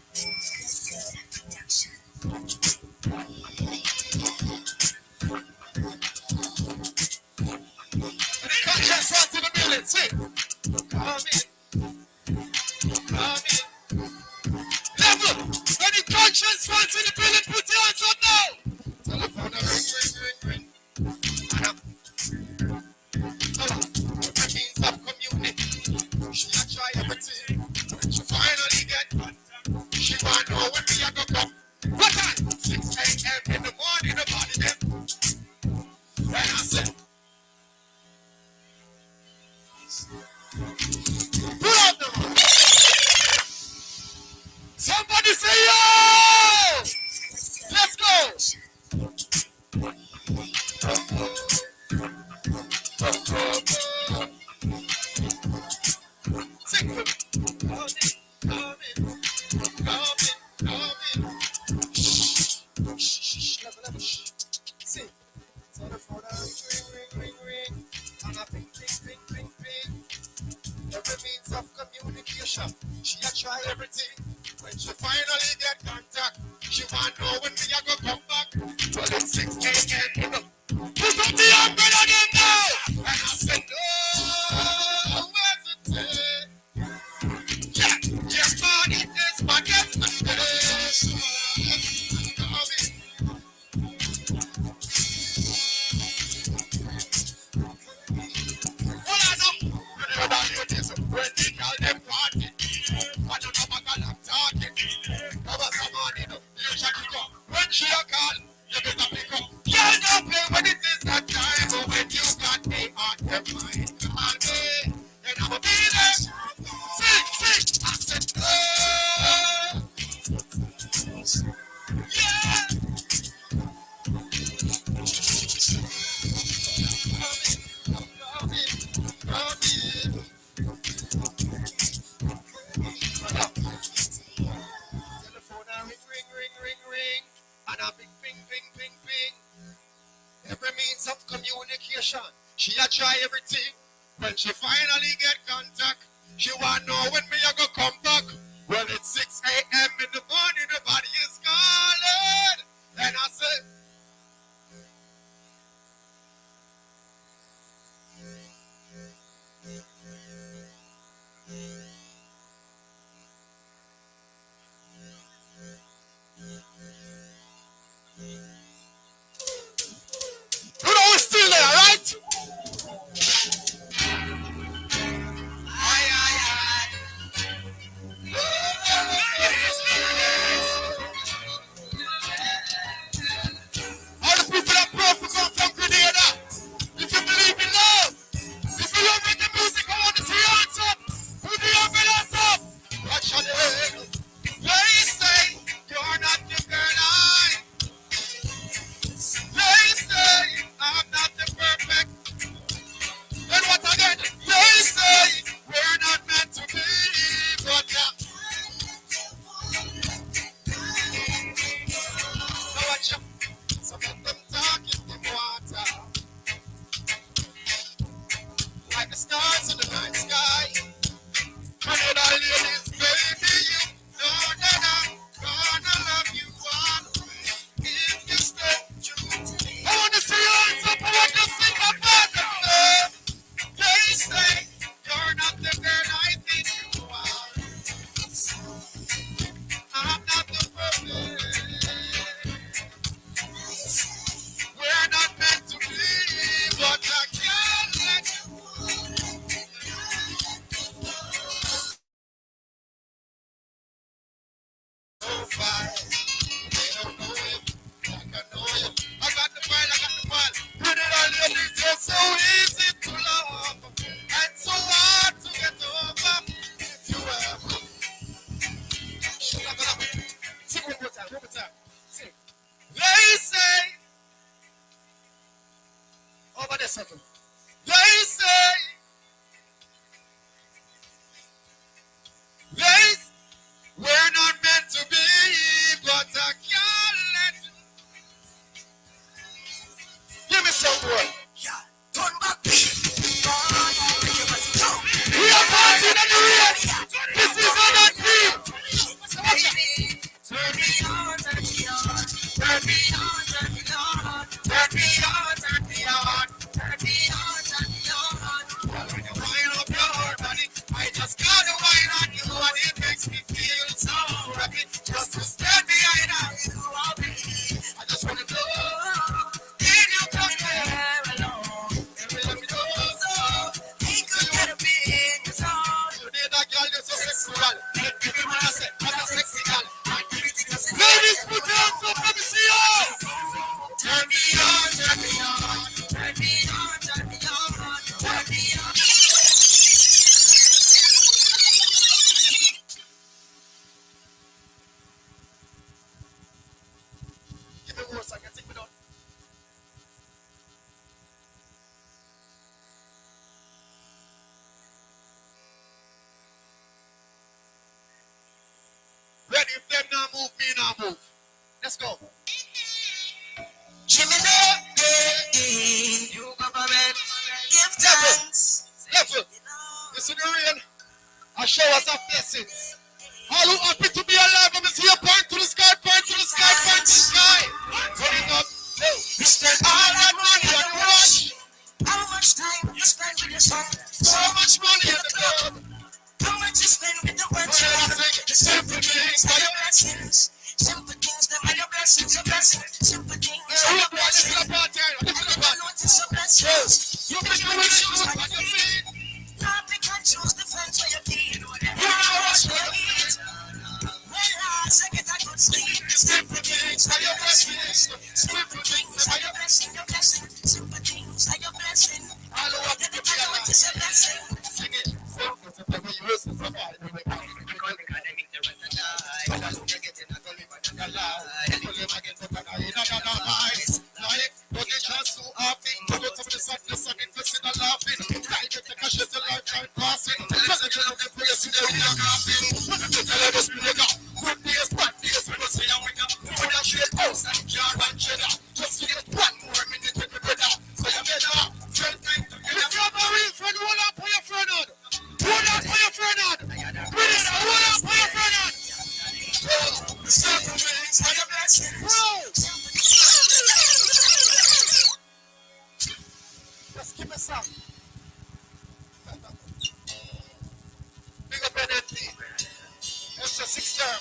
E: Conscience wants in the building. See? Come in. Level. When the conscience wants in the building, put your hands up now. Telephone ring. The means of community. She a try everything. She finally get one. She want to know when we are going to come. What time? 6 a.m. in the morning, the body them. When I say, pull up the road. Somebody say yo! Let's go! Sing for me. Come in. a big ping, ping, ping, ping. Every means of communication. She a try everything. When she finally get contact, she want know when me a go come back. Well, it's 6 a.m. in the morning, the body is calling. And I say, you know we're still there, right? Aye, aye, aye. All the people that pray for come from Grenada. If you believe in love, if you love the music, I want to see your hands up. Put your hands up. Watch your leg. They say you're not the girl They say I'm not the perfect. And what again? They say we're not meant to be. But now watch out. Some of them talk in the water. Like the stars in the night sky. I know that ladies, baby, you know that I'm gonna love you always if you stay true to me. I wanna see your hands up. I want to sing about love. They say you're not the girl I think you are. I'm not the perfect. We're not meant to be, but I can't let you go far. They don't know it like I know it. I got the file. Put it on your knees. It's so easy to love and so hard to get over. If you ever sing one more time. Sing. They say over there something. They say we're not meant to be, but I can't let you. Give me some more. Yeah, turn back. We are partying on the race. This is NNP. Turn me on, turn me on, turn me on, turn me on, turn me on, turn me on, turn me on, turn me on. When you wind up your body, I just gotta wind on you, and it makes me feel so happy. Just to stand behind you, I'll be. I just wanna go. Did you come there alone? And let me know so he could get a bit in your soul. You need that girl, you're so sexual. Everyone I say, I'm a sexy girl. Ladies, put your hands up, let me see you. Turn me on, turn me on, turn me on, turn me on, turn me on. Give me more so I can take me down. Ready? If them not move, me not move. Let's go. Jimmy, you government, give thanks. Level. Listen to the rain. A showers of blessings. All who happy to be alive, let me see you point to the sky, point to the sky, point to the sky. Put it up. You spend all that money on the rush. How much time you spend with your son? So much money in the club. How much you spend with the world? Simple things are your blessings. Simple things that are your blessings, your blessings. Simple things are your blessings. Notice your blessings. You can do it, shoes on your feet. Not pick and choose the friends for your feet. You know what you eat. When last I get a good sleep. Simple things are your blessings. Simple things are your blessing, your blessing. Simple things are your blessing. All over the world, notice your blessing. Sing it. Let's give us some. Big up NNP. Extra 6 term.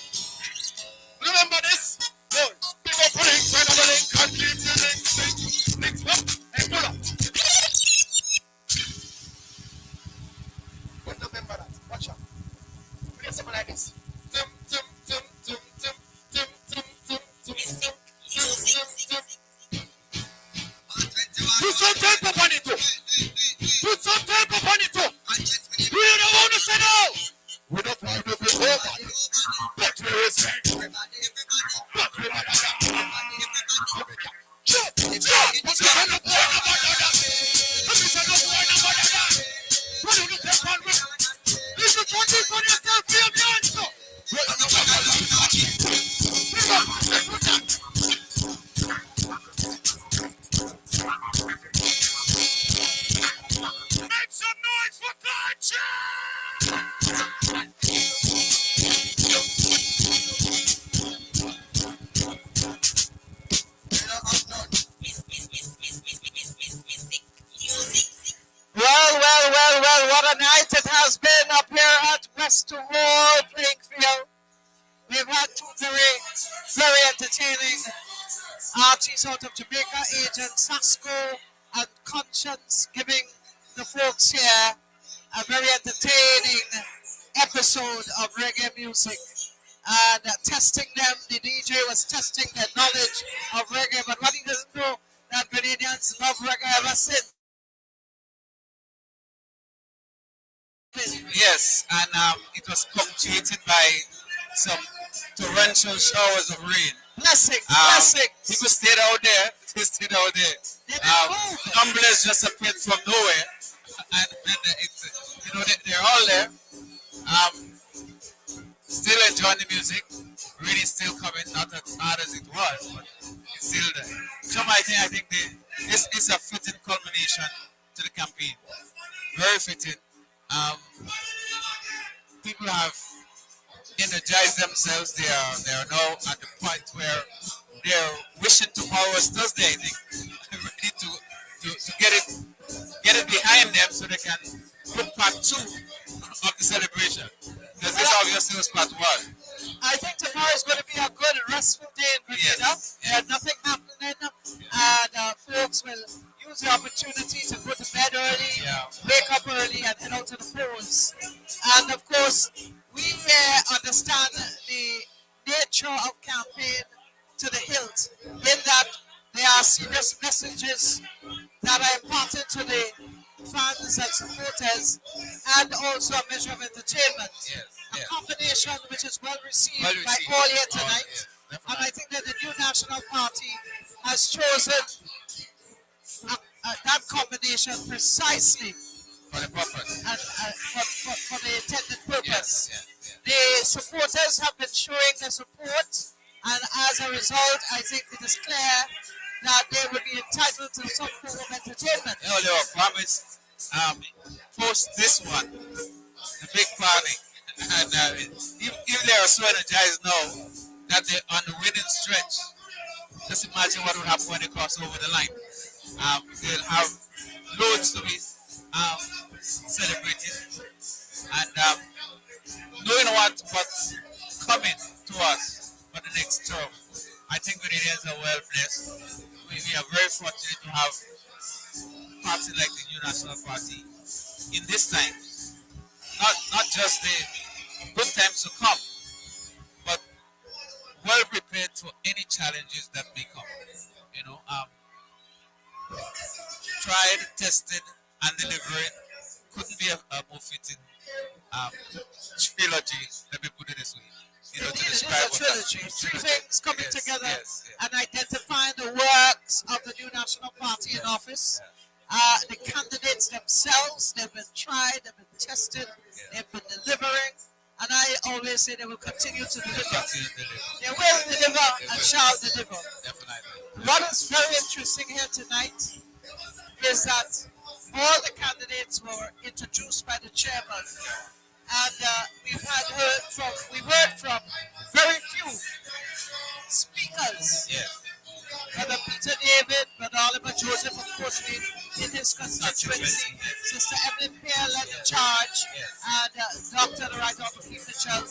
E: Remember this? Good. Big up links, another link, and keep the links. Links up and pull up. But remember that. Watch out. We get something like this. Tum, tum, tum, tum, tum, tum, tum, tum, tum, tum, tum, tum. Put some tape up on it too. Put some tape up on it too. We don't want to say no. We don't want to be over. But we respect. But we want to jump. But we say no point about that. But we say no point about that. What do you take on with? If you can't take on yourself, feel the answer. Make some noise for culture! Well, what a night it has been up here at West Roll playing field. We've had two very entertaining artists out of Jamaica, Agent Sasko and Conscience, giving the folks here a very entertaining episode of reggae music. And testing them, the DJ was testing their knowledge of reggae, but what he doesn't know, that Grenadians love reggae ever since.
C: Yes, and it was punctuated by some torrential showers of rain.
B: Blessing.
C: People stayed out there. They stayed out there. Umbrellas just appeared from nowhere, and they're all there. Still enjoying the music. Rain is still coming, not as hard as it was, but it's still there. So I think this is a fitting culmination to the campaign. Very fitting. People have energized themselves. They are now at the point where they're wishing tomorrow was Thursday, I think, ready to get it behind them so they can put part 2 of the celebration. Because this obviously was part 1.
B: I think tomorrow is going to be a good restful day in Grenada.
C: Yes.
B: Nothing happening, and folks will use the opportunity to go to bed early, wake up early, and head out to the polls. And of course, we understand the nature of campaign to the hilt, in that there are serious messages that are imparted to the fans and supporters, and also a measure of entertainment. A combination which is well received by all here tonight. And I think that the new National Party has chosen that combination precisely
C: For the purpose.
B: for the intended purpose. The supporters have been showing their support, and as a result, I think it is clear that they will be entitled to some form of entertainment.
C: They were promised post this one, the big party. And if they are so energized now that they're on the winning stretch, just imagine what would happen when they cross over the line. They'll have loads to be celebrated. And knowing what's coming to us for the next term, I think Grenadians are well blessed. We are very fortunate to have a party like the New National Party in this time. Not just the good times to come, but well prepared for any challenges that may come. Tried, tested, and delivering couldn't be a more fitting trilogy. Let me put it this way. To describe
B: it is a trilogy. Three things coming together and identifying the works of the new National Party in office. The candidates themselves, they've been tried, they've been tested, they've been delivering, and I always say they will continue to deliver. They will deliver and shall deliver.
C: Definitely.
B: What is very interesting here tonight is that all the candidates were introduced by the chairman, And we've heard from very few speakers.
C: Yes.
B: Brother Peter David, Brother Oliver Joseph, of course, in his constituency. Sister Evelyn Pear led the charge. And Dr. the Right Honorable Keith Mitchell,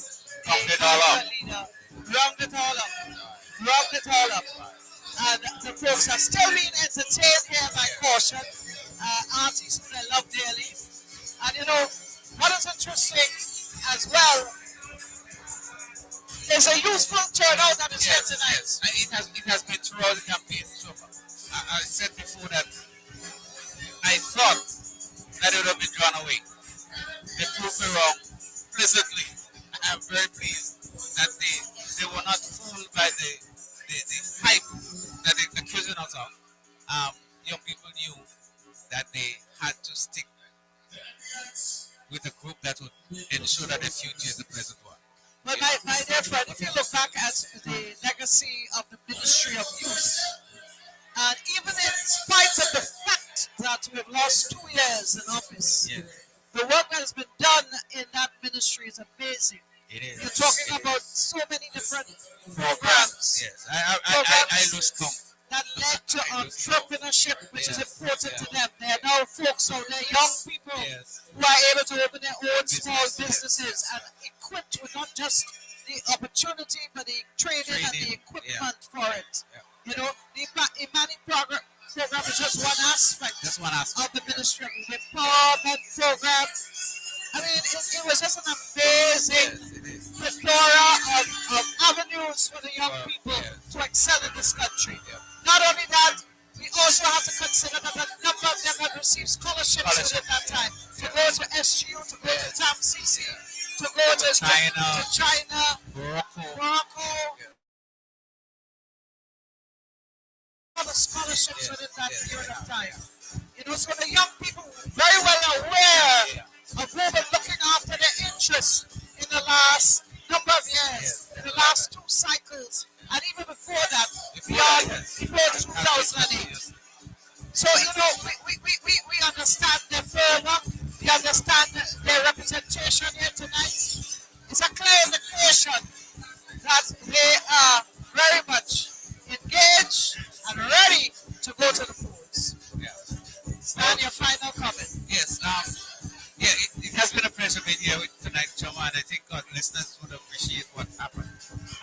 C: Round it all up.
B: leader, round it all up. Round it all up. And the folks are still being entertained here by Caution. Artists who they love dearly. And you know, what is interesting as well is a useful turnout that is here tonight.
C: Yes. And it has been throughout the campaign. So I said before that I thought that it would have been drawn away. They proved me wrong pleasantly. I am very pleased that they were not fooled by the hype that they're accusing us of. Young people knew that they had to stick with a group that would ensure that the future is the present one.
B: But my dear friend, if you look back at the legacy of the Ministry of Youth, and even in spite of the fact that we've lost 2 years in office, the work that has been done in that ministry is amazing.
C: It is.
B: You're talking about so many different programs.
C: Yes, I lose count.
B: That led to entrepreneurship, which is important to them. There are now folks out there, young people, who are able to open their own small businesses and equipped with not just the opportunity, but the training and the equipment for it. You know, the Imani program is just one aspect of the ministry. The empowerment program. I mean, it was just an amazing plethora of avenues for the young people to excel in this country. Not only that, we also have to consider that a number of them have received scholarships at that time to go to SGU, to go to TAMCC, to go to China, Morocco. Other scholarships within that period of time. You know, so the young people very well aware of who been looking after their interests in the last number of years, in the last 2 cycles, and even before that, before 2008. So, you know, we understand their fervor, we understand their representation here tonight. It's a clear indication that they are very much engaged and ready to go to the polls. And your final comment.
C: Yes, it has been a pleasure being here tonight, Choma, and I think our listeners would appreciate what happened.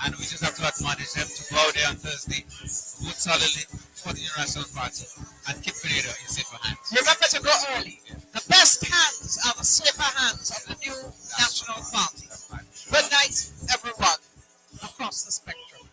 C: And we just have to admonish them to go out there on Thursday, vote solidly for the National Party, and keep Grenada in safer hands.
B: Remember to go early. The best hands are the safer hands of the new National Party. Good night, everyone, across the spectrum.